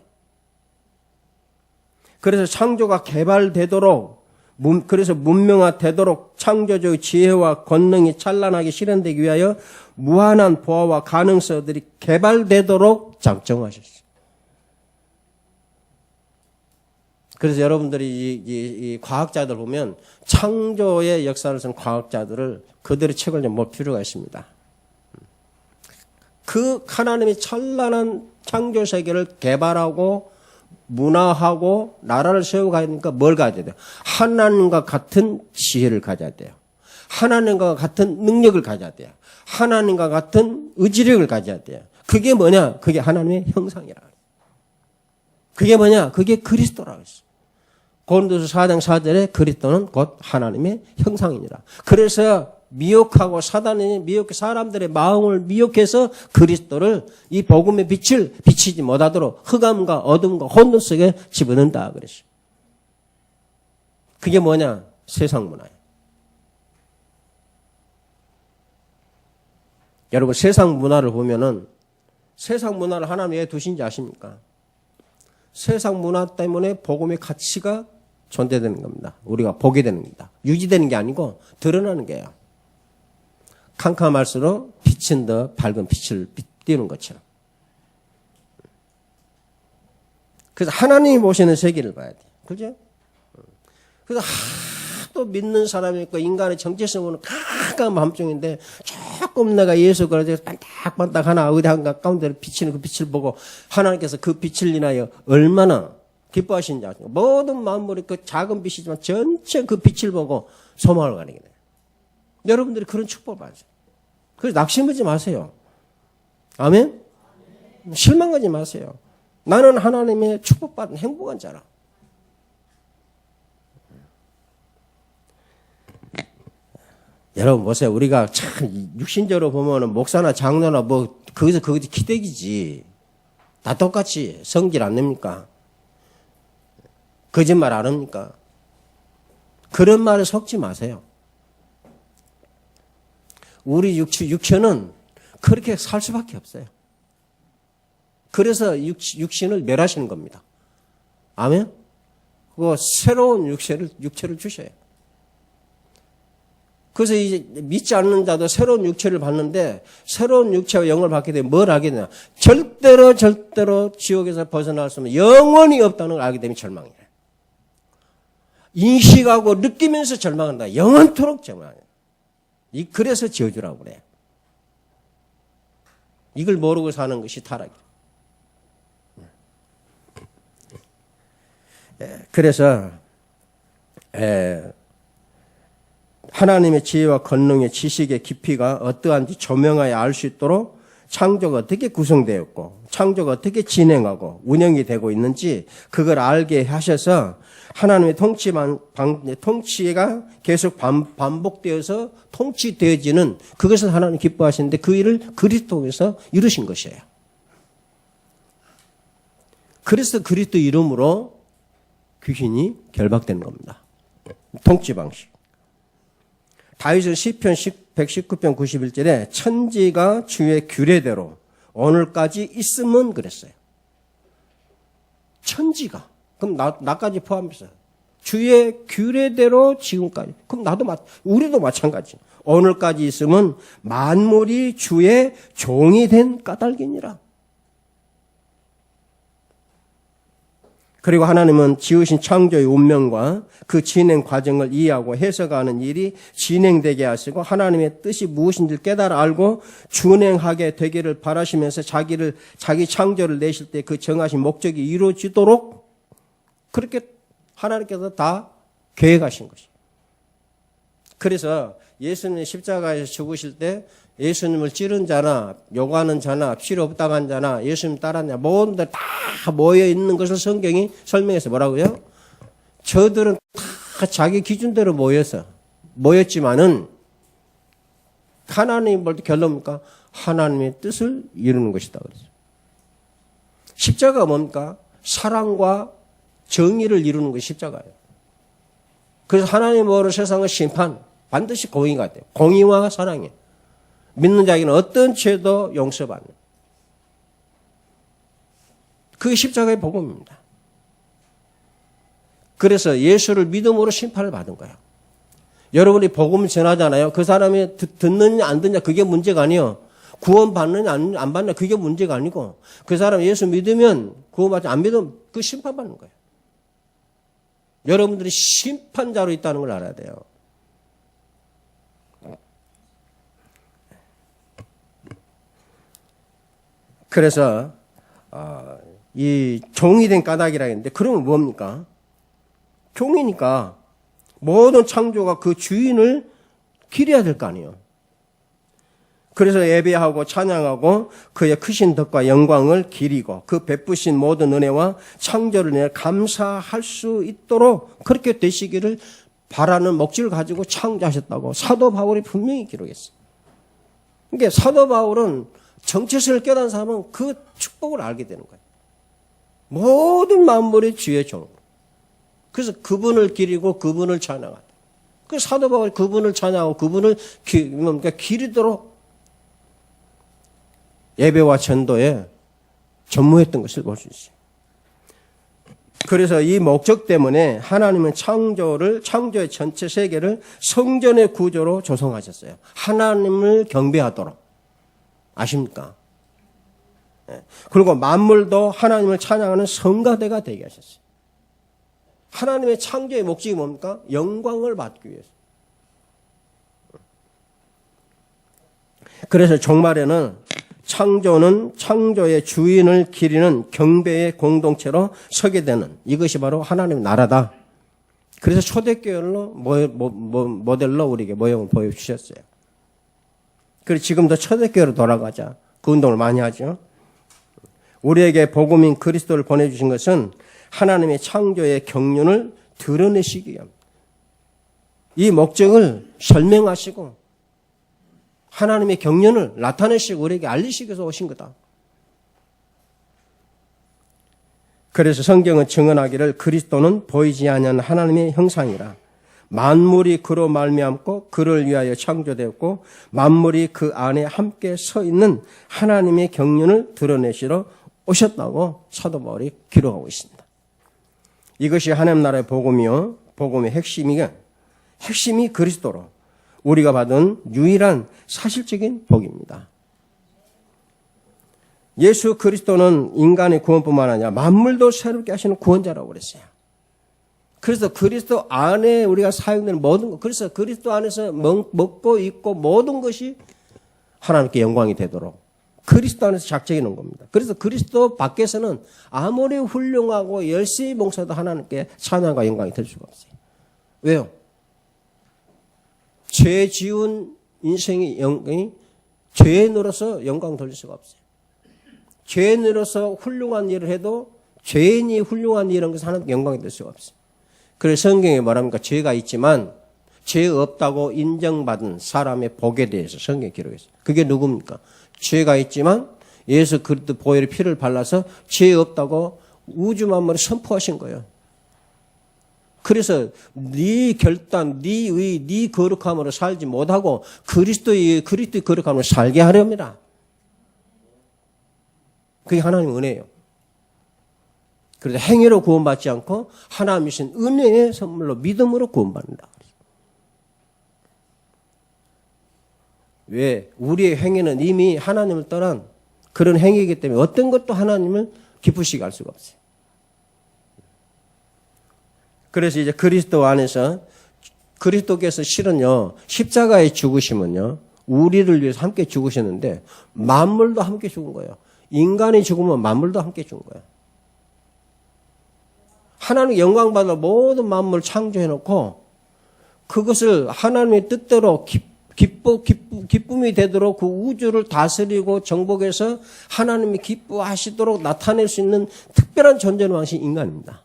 [SPEAKER 2] 그래서 창조가 개발되도록, 그래서 문명화되도록 창조적인 지혜와 권능이 찬란하게 실현되기 위하여 무한한 보화와 가능성들이 개발되도록 작정하셨어요. 그래서 여러분들이 이 과학자들 보면 창조의 역사를 쓴 과학자들을 그들의 책을 좀 볼 필요가 있습니다. 그 하나님이 찬란한 창조 세계를 개발하고 문화하고 나라를 세우고 가니까 뭘 가져야 돼요? 하나님과 같은 지혜를 가져야 돼요. 하나님과 같은 능력을 가져야 돼요. 하나님과 같은 의지력을 가져야 돼요. 그게 뭐냐? 그게 하나님의 형상이라. 그게 뭐냐? 그게 그리스도라고 했어요. 고린도서 4장 4절에 그리스도는 곧 하나님의 형상이니라. 그래서 미혹하고 사단이 미혹해 사람들의 마음을 미혹해서 그리스도를 이 복음의 빛을 비치지 못하도록 흑암과 어둠과 혼돈 속에 집어넣는다 그랬어요. 그게 뭐냐? 세상 문화예요. 여러분 세상 문화를 보면은 세상 문화를 하나님 왜 두신지 아십니까? 세상 문화 때문에 복음의 가치가 존재되는 겁니다. 우리가 보게 되는 겁니다. 유지되는 게 아니고 드러나는 게요. 캄캄할수록 빛은 더 밝은 빛을 띄우는 것처럼. 그래서 하나님이 보시는 세계를 봐야 돼요. 그죠? 그래서 하도 믿는 사람이 있고 인간의 정체성은 가까운 밤중인데 조금 내가 예수 그리스도에 반딱반딱 하나 어디 한가 가운데 비치는 그 빛을 보고 하나님께서 그 빛을 인하여 얼마나 기뻐하시는지 아십니까? 모든 만물이 그 작은 빛이지만 전체 그 빛을 보고 소망을 가리게 돼요. 여러분들이 그런 축복을 받으세요. 그래서 낙심하지 마세요. 아멘? 실망하지 마세요. 나는 하나님의 축복받은 행복한 자라. 여러분 보세요. 우리가 참 육신적으로 보면은 목사나 장로나 뭐 거기서 기대기지. 다 똑같이 성질 안 냅니까? 거짓말 안 합니까? 그런 말에 속지 마세요. 우리 육체는 그렇게 살 수밖에 없어요. 그래서 육신을 멸하시는 겁니다. 아멘? 그 새로운 육체를 주셔요. 그래서 이제 믿지 않는 자도 새로운 육체를 받는데 새로운 육체와 영을 받게 되면 뭘 하게 되냐? 절대로 지옥에서 벗어날 수 없는 영원히 없다는 걸 알게 되면 절망이에요. 인식하고 느끼면서 절망한다. 영원토록 절망해요. 그래서 저주라고 그래요. 이걸 모르고 사는 것이 타락이에요. 그래서 하나님의 지혜와 권능의 지식의 깊이가 어떠한지 조명하여 알 수 있도록 창조가 어떻게 구성되었고 창조가 어떻게 진행하고 운영이 되고 있는지 그걸 알게 하셔서 하나님의 통치가 계속 반복되어서 통치되어지는 그것을 하나님 기뻐하시는데 그 일을 그리스도에서 이루신 것이에요. 그래서 그리스도 이름으로 귀신이 결박되는 겁니다. 통치 방식. 다윗은 시편 119편 91절에 천지가 주의 규례대로 오늘까지 있으면 그랬어요. 천지가. 그럼 나까지 포함해서 주의 규례대로 지금까지. 그럼 우리도 마찬가지. 오늘까지 있으면 만물이 주의 종이 된 까닭이니라. 그리고 하나님은 지으신 창조의 운명과 그 진행 과정을 이해하고 해석하는 일이 진행되게 하시고 하나님의 뜻이 무엇인지 깨달아 알고 준행하게 되기를 바라시면서 자기 창조를 내실 때 그 정하신 목적이 이루어지도록 그렇게 하나님께서 다 계획하신 것이에요. 그래서 예수님이 십자가에서 죽으실 때 예수님을 찌른 자나 요구하는 자나 필요 없다고 한 자나 예수님 따랐냐 모든 들 다 모여 있는 것을 성경이 설명해서 뭐라고요? 저들은 다 자기 기준대로 모였지만은 하나님 볼 때 결론입니까? 하나님의 뜻을 이루는 것이다 그랬어요. 십자가가 뭡니까? 사랑과 정의를 이루는 것이 십자가예요. 그래서 하나님 보는 세상의 심판 반드시 공의가 돼요. 공의와 사랑이에요. 믿는 자에게는 어떤 죄도 용서받는. 그게 십자가의 복음입니다. 그래서 예수를 믿음으로 심판을 받은 거예요. 여러분이 복음을 전하잖아요. 그 사람이 듣느냐 안 듣느냐 그게 문제가 아니에요. 구원 받느냐 안 받느냐 그게 문제가 아니고 그 사람 예수 믿으면 구원받지 안 믿으면 그 심판받는 거예요. 여러분들이 심판자로 있다는 걸 알아야 돼요. 그래서 이 종이 된 까닭이라 했는데 그러면 뭡니까? 종이니까 모든 창조가 그 주인을 기려야 될 거 아니에요. 그래서 예배하고 찬양하고 그의 크신 덕과 영광을 기리고 그 베푸신 모든 은혜와 창조를 인해 감사할 수 있도록 그렇게 되시기를 바라는 목적을 가지고 창조하셨다고 사도 바울이 분명히 기록했어요. 그러니까 사도 바울은 정체성을 깨달은 사람은 그 축복을 알게 되는 거예요. 모든 만물이 주의 종. 그래서 그분을 기리고 그분을 찬양하다. 그 사도 바울이 그분을 찬양하고 그분을 기리도록 예배와 전도에 전무했던 것을 볼 수 있어요. 그래서 이 목적 때문에 하나님은 창조의 전체 세계를 성전의 구조로 조성하셨어요. 하나님을 경배하도록. 아십니까? 그리고 만물도 하나님을 찬양하는 성가대가 되게 하셨어요. 하나님의 창조의 목적이 뭡니까? 영광을 받기 위해서. 그래서 종말에는 창조는 창조의 주인을 기리는 경배의 공동체로 서게 되는 이것이 바로 하나님의 나라다. 그래서 초대교회로 모델로 우리에게 모형을 보여주셨어요. 그래서 지금도 초대교회로 돌아가자. 그 운동을 많이 하죠. 우리에게 복음인 그리스도를 보내주신 것은 하나님의 창조의 경륜을 드러내시기 위함입니다. 이 목적을 설명하시고 하나님의 경륜을 나타내시고 우리에게 알리시기 위해서 오신 거다. 그래서 성경은 증언하기를 그리스도는 보이지 아니하는 하나님의 형상이라. 만물이 그로 말미암고 그를 위하여 창조되었고 만물이 그 안에 함께 서 있는 하나님의 경륜을 드러내시러 오셨다고 사도 바울이 기록하고 있습니다. 이것이 하나님 나라의 복음이요. 복음의 핵심이 그리스도로 우리가 받은 유일한 사실적인 복입니다. 예수 그리스도는 인간의 구원뿐만 아니라 만물도 새롭게 하시는 구원자라고 그랬어요. 그래서 그리스도 안에 우리가 사용되는 모든 것, 그래서 그리스도 안에서 먹고 입고 모든 것이 하나님께 영광이 되도록 그리스도 안에서 작정해 놓은 겁니다. 그래서 그리스도 밖에서는 아무리 훌륭하고 열심히 봉사도 하나님께 찬양과 영광이 될 수가 없어요. 왜요? 죄 지은 인생의 영광이 죄인으로서 영광 돌릴 수가 없어요. 죄인으로서 훌륭한 일을 해도 죄인이 훌륭한 일을 한 것은 하나님께 영광이 될 수가 없어요. 그래서 성경에 말합니까? 죄가 있지만 죄 없다고 인정받은 사람의 복에 대해서 성경에 기록했어요. 그게 누굽니까? 죄가 있지만 예수 그리스도 보혈의 피를 발라서 죄 없다고 우주 만물에 선포하신 거예요. 그래서 네 결단, 네 의, 네 거룩함으로 살지 못하고 그리스도의 거룩함으로 살게 하렵니다. 그게 하나님의 은혜예요. 그래서 행위로 구원받지 않고 하나님이신 은혜의 선물로 믿음으로 구원받는다. 왜? 우리의 행위는 이미 하나님을 떠난 그런 행위이기 때문에 어떤 것도 하나님을 기쁘시게 할 수가 없어요. 그래서 이제 그리스도 안에서 그리스도께서 실은요, 십자가에 죽으시면요, 우리를 위해서 함께 죽으셨는데 만물도 함께 죽은 거예요. 인간이 죽으면 만물도 함께 죽은 거예요. 하나님 영광 받아 모든 만물을 창조해 놓고 그것을 하나님의 뜻대로 기쁨이 되도록 그 우주를 다스리고 정복해서 하나님이 기뻐하시도록 나타낼 수 있는 특별한 존재는 왕신 인간입니다.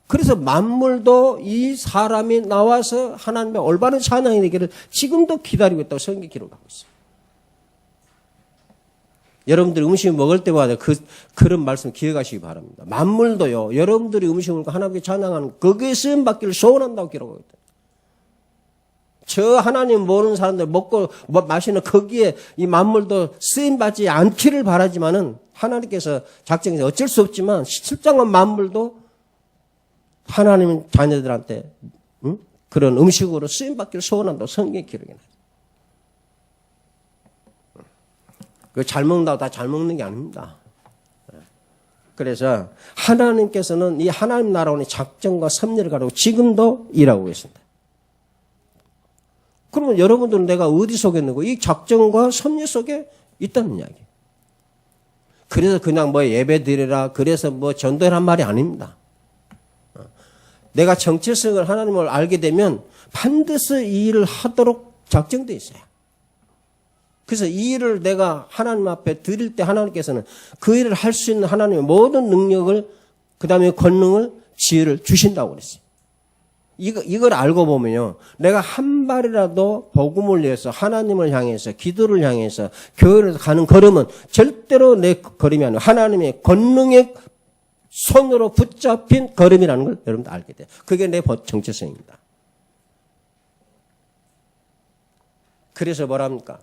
[SPEAKER 2] 그래서 만물도 이 사람이 나와서 하나님의 올바른 찬양이 되기를 지금도 기다리고 있다고 성경이 기록하고 있어요. 여러분들이 음식을 먹을 때마다 그런 말씀 기억하시기 바랍니다. 만물도요, 여러분들이 음식을 먹고 하나님께 찬양하는 거기에 쓰임 받기를 소원한다고 기록하고 있다. 저 하나님 모르는 사람들 먹고 마시는 거기에 이 만물도 쓰임 받지 않기를 바라지만은 하나님께서 작정해서 어쩔 수 없지만 실장한 만물도 하나님 자녀들한테 그런 음식으로 쓰임 받기를 소원한다고 성경에 기록이 나요. 잘 먹는다고 다 잘 먹는 게 아닙니다. 그래서 하나님께서는 이 하나님 나라원의 작정과 섭리를 가지고 지금도 일하고 계십니다. 그러면 여러분들은 내가 어디 속에 있는 거? 이 작정과 섭리 속에 있다는 이야기. 그래서 그냥 뭐 예배 드리라, 그래서 뭐 전도해란 말이 아닙니다. 내가 정체성을 하나님을 알게 되면 반드시 이 일을 하도록 작정되어 있어요. 그래서 이 일을 내가 하나님 앞에 드릴 때 하나님께서는 그 일을 할 수 있는 하나님의 모든 능력을, 그 다음에 권능을, 지혜를 주신다고 그랬어요. 이걸 알고 보면요, 내가 한 발이라도 복음을 위해서 하나님을 향해서 기도를 향해서 교회로 가는 걸음은 절대로 내 걸음이 아니고 하나님의 권능의 손으로 붙잡힌 걸음이라는 걸 여러분들 알게 돼요. 그게 내 정체성입니다. 그래서 뭐랍니까?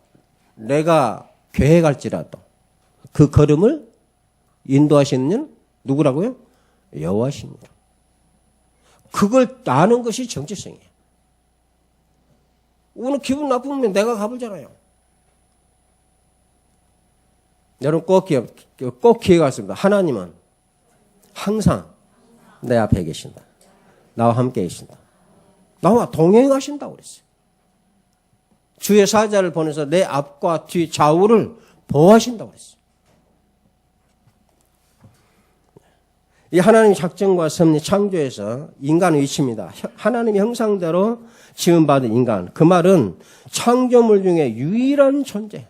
[SPEAKER 2] 내가 교회 갈지라도 그 걸음을 인도하시는 누구라고요? 여호와십니다. 그걸 아는 것이 정체성이에요. 오늘 기분 나쁘면 내가 가보잖아요. 여러분 꼭 기회가 왔습니다. 하나님은 항상 내 앞에 계신다. 나와 함께 계신다. 나와 동행하신다고 그랬어요. 주의 사자를 보내서 내 앞과 뒤 좌우를 보호하신다고 그랬어요. 이 하나님의 작정과 섭리 창조에서 인간의 위치입니다. 하나님의 형상대로 지음받은 인간. 그 말은 창조물 중에 유일한 존재.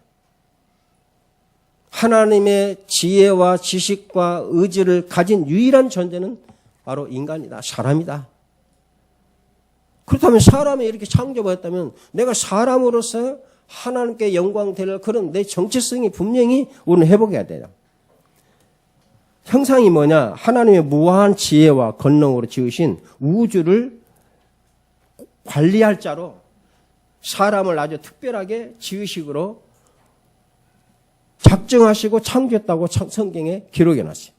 [SPEAKER 2] 하나님의 지혜와 지식과 의지를 가진 유일한 존재는 바로 인간이다. 사람이다. 그렇다면 사람이 이렇게 창조받았다면 내가 사람으로서 하나님께 영광 될 그런 내 정체성이 분명히 우리는 회복해야 돼요. 형상이 뭐냐? 하나님의 무한한 지혜와 권능으로 지으신 우주를 관리할 자로 사람을 아주 특별하게 지으식으로 작정하시고 창조했다고 성경에 기록해놨어요.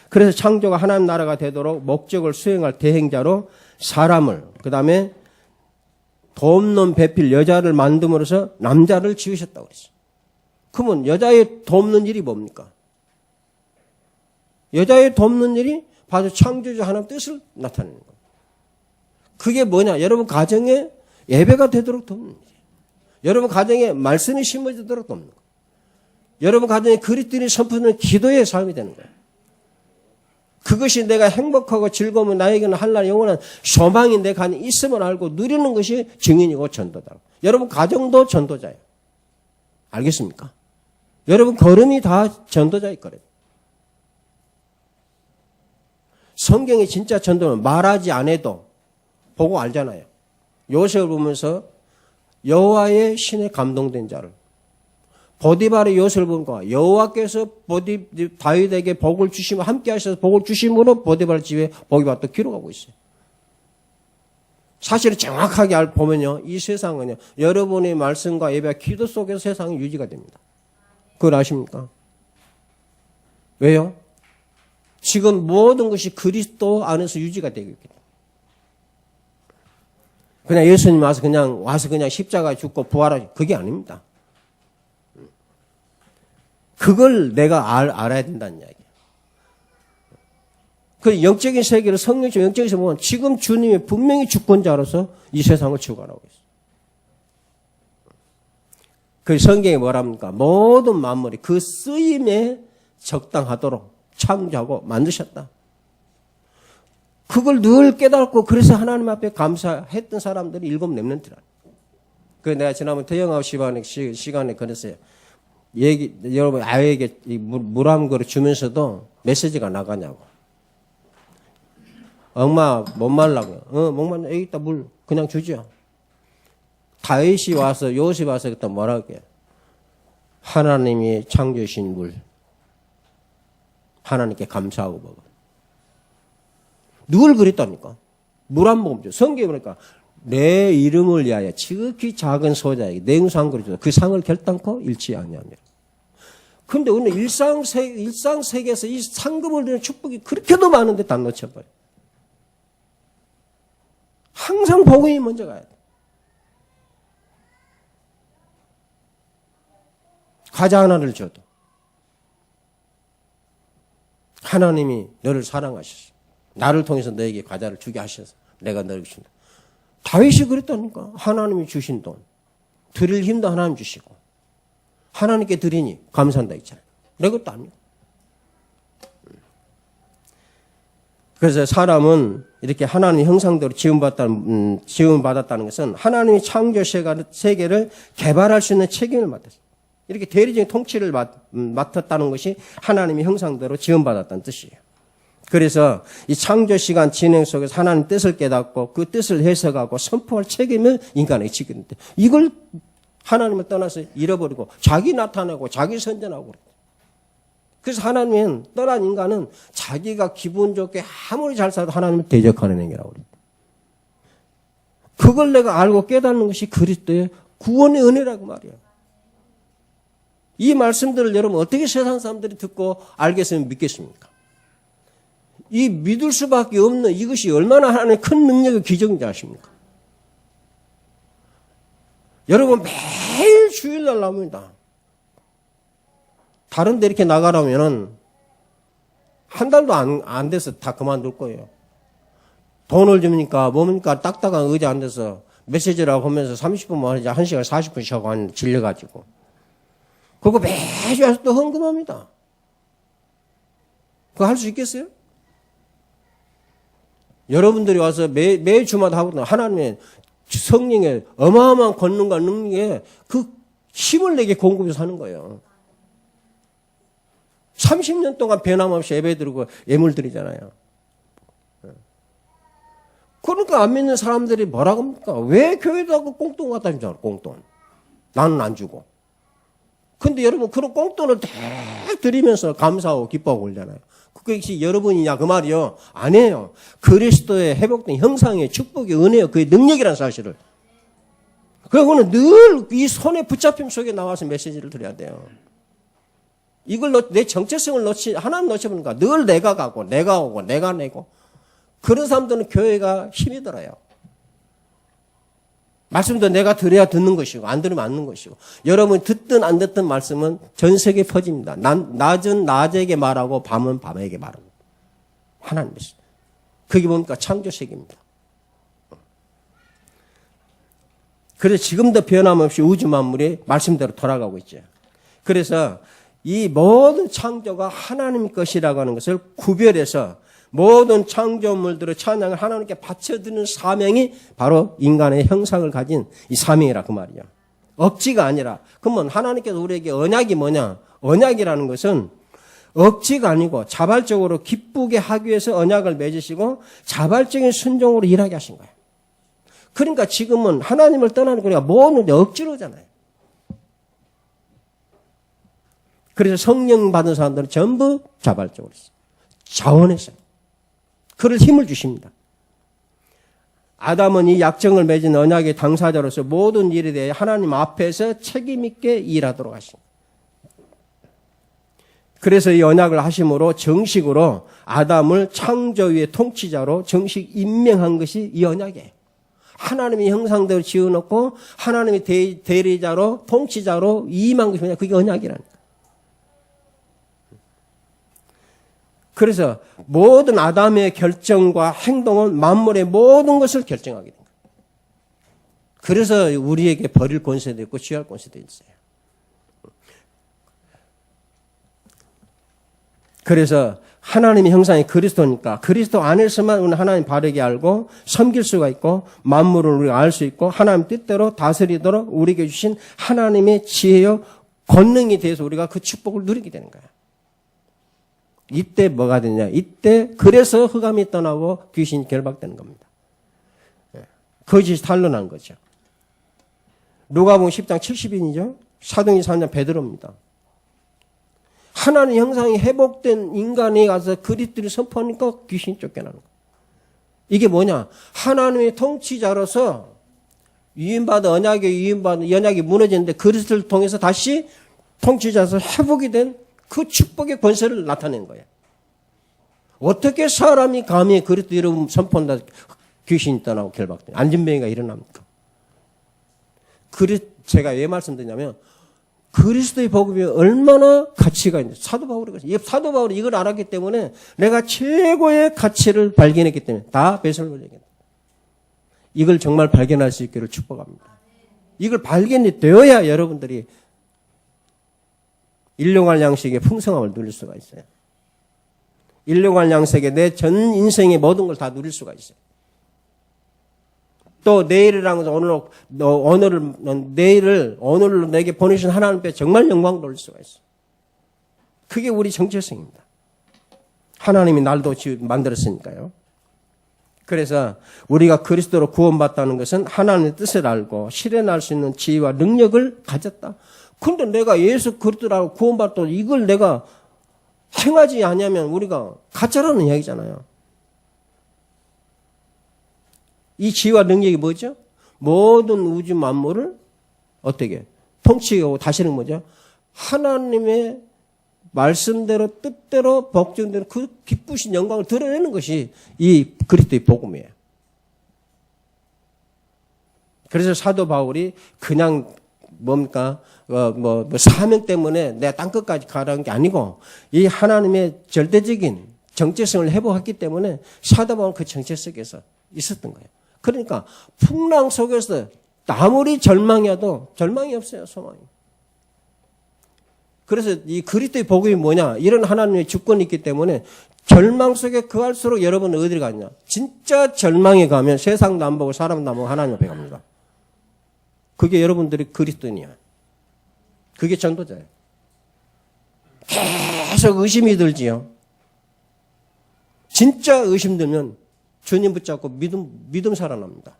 [SPEAKER 2] 그래서 창조가 하나님 나라가 되도록 목적을 수행할 대행자로 사람을, 그 다음에 돕는 배필 여자를 만듦으로써 남자를 지으셨다고 그랬어요. 그러면 여자의 돕는 일이 뭡니까? 여자의 돕는 일이 바로 창조주 하나님 뜻을 나타내는 겁니다. 그게 뭐냐? 여러분 가정에 예배가 되도록 돕는 일이에요. 여러분 가정에 말씀이 심어지도록 돕는 거예요. 여러분 가정에 그리스도인이 선포하는 기도의 삶이 되는 거예요. 그것이 내가 행복하고 즐거우면 나에게는 한날 영원한 소망이 내 안에 있음을 알고 누리는 것이 증인이고 전도다. 여러분 가정도 전도자예요. 알겠습니까? 여러분 걸음이 다 전도자일 거래요. 성경의 진짜 전도는 말하지 않아도 보고 알잖아요. 요셉을 보면서 여호와의 신에 감동된 자를, 보디발의 요셉을 보니까 여호와께서 다윗에게 복을 주시며 함께 하셔서 복을 주심으로 보디발 집에 복이 받도 기록하고 있어요. 사실은 정확하게 보면요, 이 세상은요, 여러분의 말씀과 예배와 기도 속에서 세상이 유지가 됩니다. 그걸 아십니까? 왜요? 지금 모든 것이 그리스도 안에서 유지가 되고 있기 때문에. 그냥 예수님 와서 그냥 십자가에 죽고 부활하지, 그게 아닙니다. 그걸 내가 알아야 된다는 이야기예요. 그 영적인 세계를 성령적 영적인 세계를 보면 지금 주님이 분명히 주권자로서 이 세상을 주관하고 있어요. 그 성경에 뭐랍니까? 모든 만물이 그 쓰임에 적당하도록 창조하고 만드셨다. 그걸 늘 깨닫고 그래서 하나님 앞에 감사했던 사람들이 7 렘넌트라. 그 내가 지난번 태영아웃 시간에 그랬어요. 여러분 아이에게 물 한 그릇 주면서도 메시지가 나가냐고. 엄마 못 말라고요. 목말라 여기 있다 물 그냥 주죠. 다윗이 와서 요셉이 와서 그때 뭐라 할게요. 하나님이 창조하신 물 하나님께 감사하고 먹어. 늘 그랬다니까. 물 한 모금 줘. 성경에 보니까 내 이름을 위하여 지극히 작은 소자에게 냉수 한 그릇 줘. 그 상을 결단코 잃지 아니하니라. 그런데 오늘 일상 세계에서 이 상급을 드리는 축복이 그렇게도 많은데 다 놓쳐버려. 항상 복음이 먼저 가야 돼. 과자 하나를 줘도 하나님이 너를 사랑하셨어. 나를 통해서 너에게 과자를 주게 하셔서 내가 너에게 준다. 다윗이 그랬다니까. 하나님이 주신 돈 드릴 힘도 하나님 주시고 하나님께 드리니 감사한다 했잖아요. 내 것도 아니고. 그래서 사람은 이렇게 하나님의 형상대로 지음받았다는 것은 하나님의 창조 세계를 개발할 수 있는 책임을 맡았어요. 이렇게 대리적인 통치를 맡았다는 것이 하나님의 형상대로 지음받았다는 뜻이에요. 그래서 이 창조 시간 진행 속에서 하나님 뜻을 깨닫고 그 뜻을 해석하고 선포할 책임을 인간에게 지게 되는데 이걸 하나님을 떠나서 잃어버리고 자기 나타내고 자기 선전하고 그래요. 그래서 하나님은 떠난 인간은 자기가 기분 좋게 아무리 잘 살아도 하나님을 대적하는 행위라고 그래요. 그걸 내가 알고 깨닫는 것이 그리스도의 구원의 은혜라고 말이에요. 이 말씀들을 여러분 어떻게 세상 사람들이 듣고 알겠으면 믿겠습니까? 이 믿을 수밖에 없는 이것이 얼마나 하나님의 큰 능력의 기적인지 아십니까? 여러분 매일 주일날 나옵니다. 다른 데 이렇게 나가라면은 한 달도 안 돼서 다 그만둘 거예요. 돈을 줍니까? 뭡니까? 딱딱한 의자 앉아서 메시지라고 하면서 30분만 하지 1시간 40분 쉬고 질려가지고. 그거 매주 와서 또 헌금합니다. 그거 할 수 있겠어요? 여러분들이 와서 매주마다 하거든요. 하나님의 성령의 어마어마한 권능과 능력에 그 힘을 내게 공급해서 하는 거예요. 30년 동안 변함없이 예배 드리고 예물 드리잖아요. 그러니까 안 믿는 사람들이 뭐라고 합니까? 왜 교회도 하고 꽁돈 갖다 주잖아, 꽁돈. 나는 안 주고. 근데 여러분, 그런 꽁돈을 딱 드리면서 감사하고 기뻐하고 그러잖아요. 그것이 여러분이냐, 그 말이요. 아니에요. 그리스도의 회복된 형상의 축복의 은혜요. 그의 능력이라는 사실을. 그거는 늘 이 손의 붙잡힘 속에 나와서 메시지를 드려야 돼요. 이걸 내 정체성을 하나님 놓쳐보니까 늘 내가 가고, 내가 오고, 내가 내고. 그런 사람들은 교회가 힘이 들어요. 말씀도 내가 들어야 듣는 것이고 안 들으면 안 듣는 것이고 여러분이 듣든 안 듣든 말씀은 전 세계에 퍼집니다. 낮은 낮에게 말하고 밤은 밤에게 말하고 하나님 말씀. 그게 뭡니까? 창조세계입니다. 그래서 지금도 변함없이 우주 만물이 말씀대로 돌아가고 있죠. 그래서 이 모든 창조가 하나님 것이라고 하는 것을 구별해서 모든 창조물들의 찬양을 하나님께 바쳐드리는 사명이 바로 인간의 형상을 가진 이 사명이라 그 말이야. 억지가 아니라. 그러면 하나님께서 우리에게 언약이 뭐냐? 언약이라는 것은 억지가 아니고 자발적으로 기쁘게 하기 위해서 언약을 맺으시고 자발적인 순종으로 일하게 하신 거예요. 그러니까 지금은 하나님을 떠나는 거니까 뭐는 억지로 하잖아요. 그래서 성령 받은 사람들은 전부 자발적으로 했어요. 자원했어요. 그를 힘을 주십니다. 아담은 이 약정을 맺은 언약의 당사자로서 모든 일에 대해 하나님 앞에서 책임 있게 일하도록 하십니다. 그래서 이 언약을 하심으로 정식으로 아담을 창조위의 통치자로 정식 임명한 것이 이 언약이에요. 하나님의 형상대로 지어놓고 하나님의 대리자로 통치자로 위임한 것이 뭐냐? 그게 언약이라니까. 그래서 모든 아담의 결정과 행동은 만물의 모든 것을 결정하게 됩니다. 그래서 우리에게 버릴 권세도 있고 취할 권세도 있어요. 그래서 하나님의 형상이 그리스도니까 그리스도 안에서만 우리는 하나님 바르게 알고 섬길 수가 있고 만물을 우리가 알 수 있고 하나님 뜻대로 다스리도록 우리에게 주신 하나님의 지혜요 권능에 대해서 우리가 그 축복을 누리게 되는 거예요. 이때 뭐가 되냐? 이때 그래서 흑암이 떠나고 귀신이 결박되는 겁니다. 거짓이 탄로난 거죠. 누가복음 10장 70인이죠. 사도행전 3장 베드로입니다. 하나님 형상이 회복된 인간이 가서 그리스도를 선포하니까 귀신이 쫓겨나는 거예요. 이게 뭐냐? 하나님의 통치자로서 위임받은 언약이 무너졌는데 그리스도를 통해서 다시 통치자로서 회복이 된 그 축복의 권세를 나타낸 거예요. 어떻게 사람이 감히 그리스도 이름 선포한다 귀신이 떠나고 결박돼 안진병이가 일어납니까? 제가 왜 말씀드리냐면 그리스도의 복음이 얼마나 가치가 있는지 사도 바울이 이걸 알았기 때문에 내가 최고의 가치를 발견했기 때문에 다 베살로니가입니다. 이걸 정말 발견할 수 있기를 축복합니다. 이걸 발견이 되어야 여러분들이 일용할 양식의 풍성함을 누릴 수가 있어요. 일용할 양식에 내 전 인생의 모든 걸 다 누릴 수가 있어요. 또 내일이라는 것은 오늘을 내게 보내신 하나님 앞에 정말 영광 돌릴 수가 있어요. 그게 우리 정체성입니다. 하나님이 날도 만들었으니까요. 그래서 우리가 그리스도로 구원받다는 것은 하나님의 뜻을 알고 실현할 수 있는 지혜와 능력을 가졌다. 근데 내가 예수 그리스도라고 구원받다 이걸 내가 행하지 않으면 우리가 가짜라는 이야기잖아요. 이 지혜와 능력이 뭐죠? 모든 우주 만물을 어떻게 통치하고 다시는 뭐죠? 하나님의 말씀대로 뜻대로 복종되는 그 기쁘신 영광을 드러내는 것이 이 그리스도의 복음이에요. 그래서 사도 바울이 그냥 뭡니까? 사명 때문에 내가 땅끝까지 가라는 게 아니고 이 하나님의 절대적인 정체성을 회복했기 때문에 사도 바울은 그 정체 속에서 있었던 거예요. 그러니까 풍랑 속에서 아무리 절망이어도 절망이 없어요. 소망이. 그래서 이 그리스도의 복음이 뭐냐? 이런 하나님의 주권이 있기 때문에 절망 속에 거할수록 여러분은 어디를 가냐? 진짜 절망에 가면 세상도 안 보고 사람도 안 보고 하나님 앞에 갑니다. 그게 여러분들이 그리스도인이야. 그게 전도자예요. 계속 의심이 들지요. 진짜 의심 들면 주님 붙잡고 믿음 살아납니다.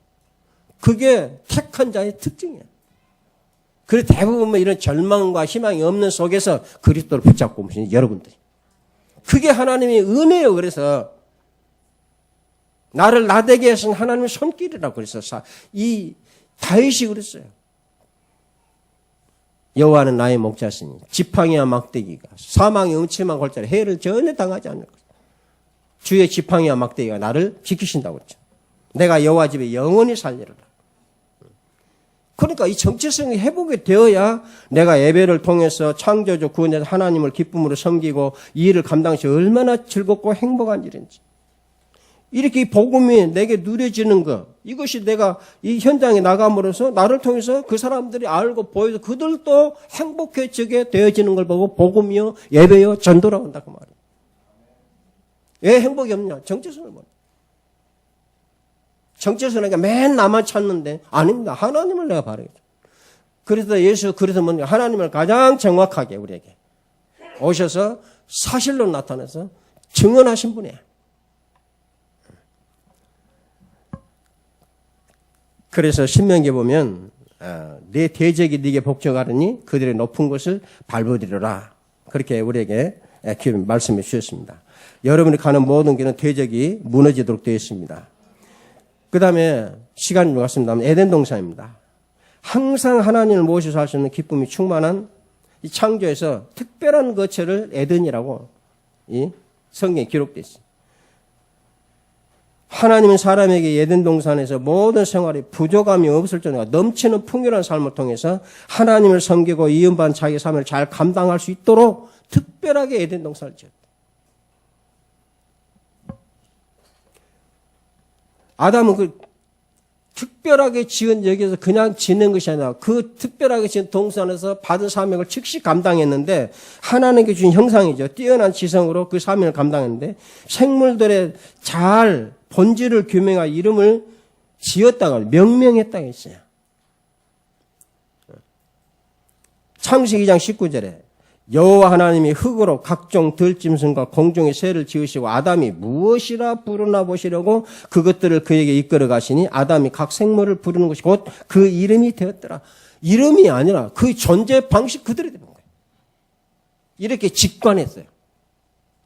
[SPEAKER 2] 그게 택한 자의 특징이에요. 그래서 대부분 이런 절망과 희망이 없는 속에서 그리스도를 붙잡고 오신 여러분들이. 그게 하나님의 은혜예요. 그래서 나를 나되게 하신 하나님의 손길이라고 그래서 이 다윗이 그랬어요. 여호와는 나의 목자시니 지팡이와 막대기가 사망의 음침한 골짜기 해를 전혀 당하지 않을 것이다. 주의 지팡이와 막대기가 나를 지키신다고 그랬죠. 내가 여호와 집에 영원히 살리리라. 그러니까 이 정체성이 회복이 되어야 내가 예배를 통해서 창조주 구원자 하나님을 기쁨으로 섬기고 이 일을 감당시 얼마나 즐겁고 행복한 일인지. 이렇게 이 복음이 내게 누려지는 것, 이것이 내가 이 현장에 나감으로써 나를 통해서 그 사람들이 알고 보여서 그들도 행복해지게 되어지는 걸 보고 복음이요, 예배요, 전도라고 한다 그 말이에요. 왜 행복이 없냐? 정체성을 못. 정체성이니까 맨 나만 찾는데 아닙니다. 하나님을 내가 바라겠죠. 그래서 뭐냐? 하나님을 가장 정확하게 우리에게 오셔서 사실로 나타내서 증언하신 분이에요. 그래서 신명기에 보면 내 대적이 네게 복종하리니 그들의 높은 곳을 밟으리라. 그렇게 우리에게 말씀해 주셨습니다. 여러분이 가는 모든 길은 대적이 무너지도록 되어 있습니다. 그 다음에 시간이 갔습니다. 에덴 동산입니다. 항상 하나님을 모셔서 할 수 있는 기쁨이 충만한 이 창조에서 특별한 거처를 에덴이라고 이 성경에 기록되어 있습니다. 하나님은 사람에게 에덴 동산에서 모든 생활이 부족함이 없을 정도로 넘치는 풍요로운 삶을 통해서 하나님을 섬기고 이음반 자기 삶을 잘 감당할 수 있도록 특별하게 에덴 동산을 지었다. 아담은 그 특별하게 지은 여기서 그냥 지는 것이 아니라 그 특별하게 지은 동산에서 받은 사명을 즉시 감당했는데 하나님께 주신 형상이죠. 뛰어난 지성으로 그 사명을 감당했는데 생물들의 잘 본질을 규명하여 이름을 지었다가 명명했다고 했어요. 창세기 2장 19절에 여호와 하나님이 흙으로 각종 들짐승과 공중의 새를 지으시고 아담이 무엇이라 부르나 보시려고 그것들을 그에게 이끌어 가시니 아담이 각 생물을 부르는 것이 곧 그 이름이 되었더라. 이름이 아니라 그 존재 방식 그대로 되는 거예요. 이렇게 직관했어요.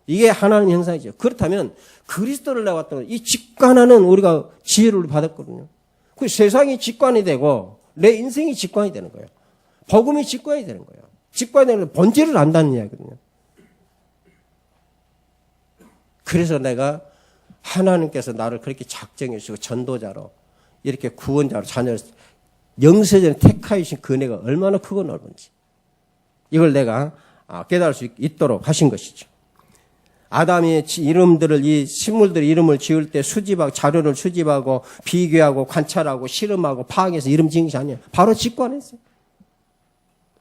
[SPEAKER 2] 이게 하나님의 형상이죠. 그렇다면 그리스도를 내왔다면 이 직관하는 우리가 지혜를 받았거든요. 그 세상이 직관이 되고 내 인생이 직관이 되는 거예요. 복음이 직관이 되는 거예요. 직관이 되는 본질을 안다는 이야기거든요. 그래서 내가 하나님께서 나를 그렇게 작정해 주시고 전도자로 이렇게 구원자로 자녀를 영세전에 택하여 주신 그 은혜가 얼마나 크고 넓은지 이걸 내가 깨달을 수 있도록 하신 것이죠. 아담이 이름들을 이 식물들의 이름을 지을 때 수집하고 자료를 수집하고 비교하고 관찰하고 실험하고 파악해서 이름 지은 것이 아니에요. 바로 직관했어요.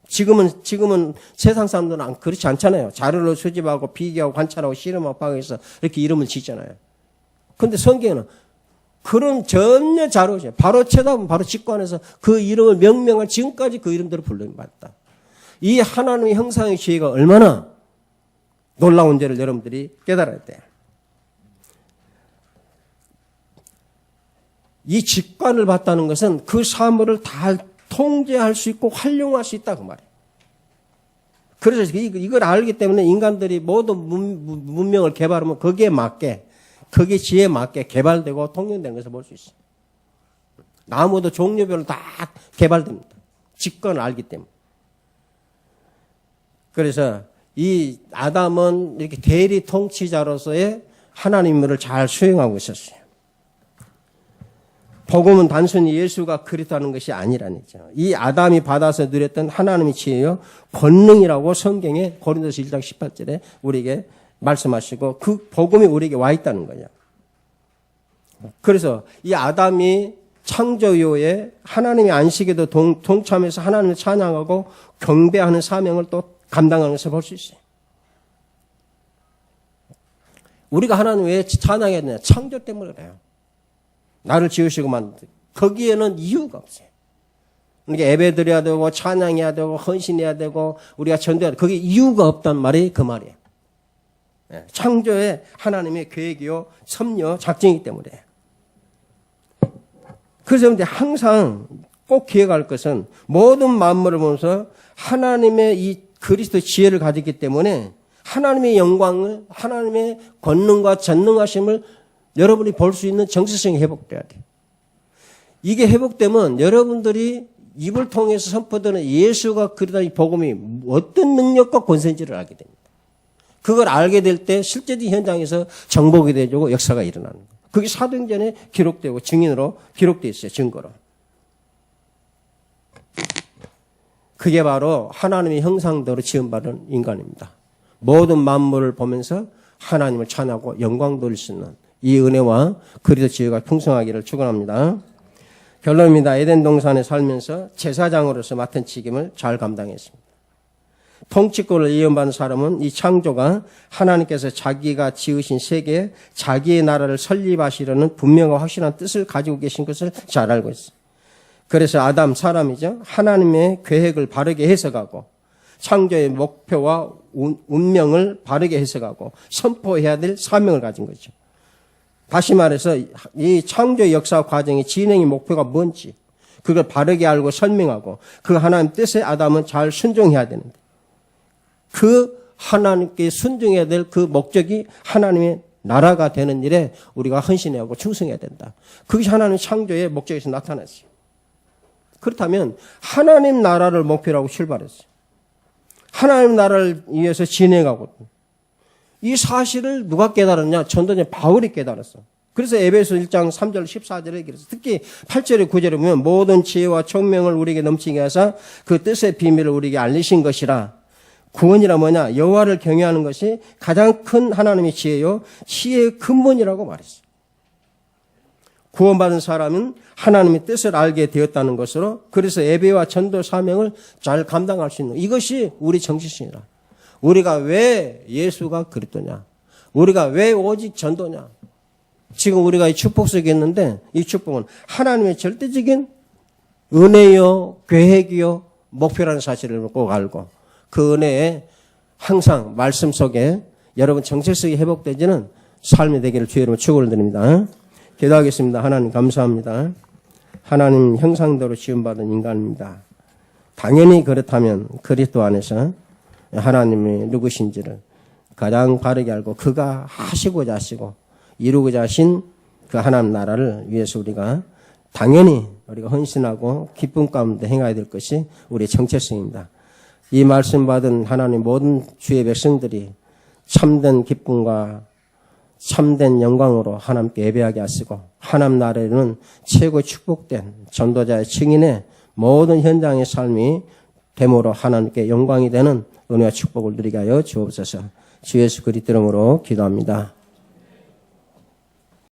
[SPEAKER 2] 지금은 세상 사람들은 그렇지 않잖아요. 자료를 수집하고 비교하고 관찰하고 실험하고 파악해서 이렇게 이름을 짓잖아요. 그런데 성경에는 그런 전혀 자료죠. 바로 쳐다보면 바로 직관해서 그 이름을 명명한 지금까지 그 이름대로 불러봤다. 이 하나님의 형상의 지혜가 얼마나 놀라운 죄를 여러분들이 깨달아야 돼요. 이 직관을 받다는 것은 그 사물을 다 통제할 수 있고 활용할 수 있다 그 말이에요. 그래서 이걸 알기 때문에 인간들이 모든 문명을 개발하면 거기에 맞게 거기에 지혜에 맞게 개발되고 통용되는 것을 볼 수 있어요. 나무도 종류별로 다 개발됩니다. 직관을 알기 때문에. 그래서 이 아담은 이렇게 대리 통치자로서의 하나님 일을 잘 수행하고 있었어요. 복음은 단순히 예수가 그리스도라는 것이 아니라니죠. 이 아담이 받아서 누렸던 하나님의 지혜요 권능이라고 성경에 고린도서 1장 18절에 우리에게 말씀하시고 그 복음이 우리에게 와 있다는 거예요. 그래서 이 아담이 창조 이후에 하나님의 안식에도 동참해서 하나님을 찬양하고 경배하는 사명을 또 감당하는 것을 볼 수 있어요. 우리가 하나님 왜 찬양해야 되냐? 창조 때문에 그래요. 나를 지으시고 만든 거기에는 이유가 없어요. 그러니까 예배드려야 되고 찬양해야 되고 헌신해야 되고 우리가 전도해야 되고 거기에 이유가 없단 말이 그 말이에요. 창조에 하나님의 계획이요 섭려 작정이기 때문에. 그래서 근데 항상 꼭 기억할 것은 모든 만물을 보면서 하나님의 이 그리스도 지혜를 가졌기 때문에 하나님의 영광을 하나님의 권능과 전능하심을 여러분이 볼 수 있는 정체성이 회복돼야 돼요. 이게 회복되면 여러분들이 입을 통해서 선포되는 예수가 그리스도 이 복음이 어떤 능력과 권세인지를 알게 됩니다. 그걸 알게 될 때 실제적인 현장에서 정복이 되고 역사가 일어나는 거예요. 그게 사도행전에 기록되고 증인으로 기록되어 있어요. 증거로. 그게 바로 하나님의 형상대로 지음받은 인간입니다. 모든 만물을 보면서 하나님을 찬양하고 영광 돌릴 수 있는 이 은혜와 그리스도 지혜가 풍성하기를 축원합니다. 결론입니다. 에덴 동산에 살면서 제사장으로서 맡은 책임을 잘 감당했습니다. 통치권을 이어받은 사람은 이 창조가 하나님께서 자기가 지으신 세계에 자기의 나라를 설립하시려는 분명하고 확실한 뜻을 가지고 계신 것을 잘 알고 있어요. 그래서 아담 사람이죠. 하나님의 계획을 바르게 해석하고 창조의 목표와 운명을 바르게 해석하고 선포해야 될 사명을 가진 거죠. 다시 말해서 이 창조의 역사 과정의 진행의 목표가 뭔지 그걸 바르게 알고 설명하고 그 하나님 뜻에 아담은 잘 순종해야 되는데 그 하나님께 순종해야 될 그 목적이 하나님의 나라가 되는 일에 우리가 헌신해야 하고 충성해야 된다. 그것이 하나님 창조의 목적에서 나타났어요. 그렇다면 하나님 나라를 목표로 하고 출발했어요. 하나님 나라를 위해서 진행하고 이 사실을 누가 깨달았냐? 전도자 바울이 깨달았어. 그래서 에베소 1장 3절 14절에 얘기했어요. 특히 8절에 9절에 보면 모든 지혜와 총명을 우리에게 넘치게 하사 그 뜻의 비밀을 우리에게 알리신 것이라. 구원이라 뭐냐? 여호와를 경외하는 것이 가장 큰 하나님의 지혜요. 지혜의 근본이라고 말했어요. 구원받은 사람은 하나님의 뜻을 알게 되었다는 것으로 그래서 예배와 전도 사명을 잘 감당할 수 있는 이것이 우리 정체성이라. 우리가 왜 예수가 그리스도냐? 우리가 왜 오직 전도냐? 지금 우리가 이 축복 속에 있는데 이 축복은 하나님의 절대적인 은혜요, 계획이요, 목표라는 사실을 꼭 알고 그 은혜에 항상 말씀 속에 여러분 정체성이 회복되지는 삶이 되기를 주의 이름으로 축원을 드립니다. 기도하겠습니다. 하나님 감사합니다. 하나님 형상대로 지음받은 인간입니다. 당연히 그렇다면 그리스도 안에서 하나님이 누구신지를 가장 바르게 알고 그가 하시고자 하시고 이루고자 하신 그 하나님 나라를 위해서 우리가 당연히 우리가 헌신하고 기쁨 가운데 행해야 될 것이 우리의 정체성입니다. 이 말씀 받은 하나님 모든 주의 백성들이 참된 기쁨과 참된 영광으로 하나님께 예배하게 하시고 하나님 나라에는 최고 축복된 전도자의 증인의 모든 현장의 삶이 되므로 하나님께 영광이 되는 은혜와 축복을 누리게 하여 주옵소서. 주 예수 그리스도 이름으로 기도합니다.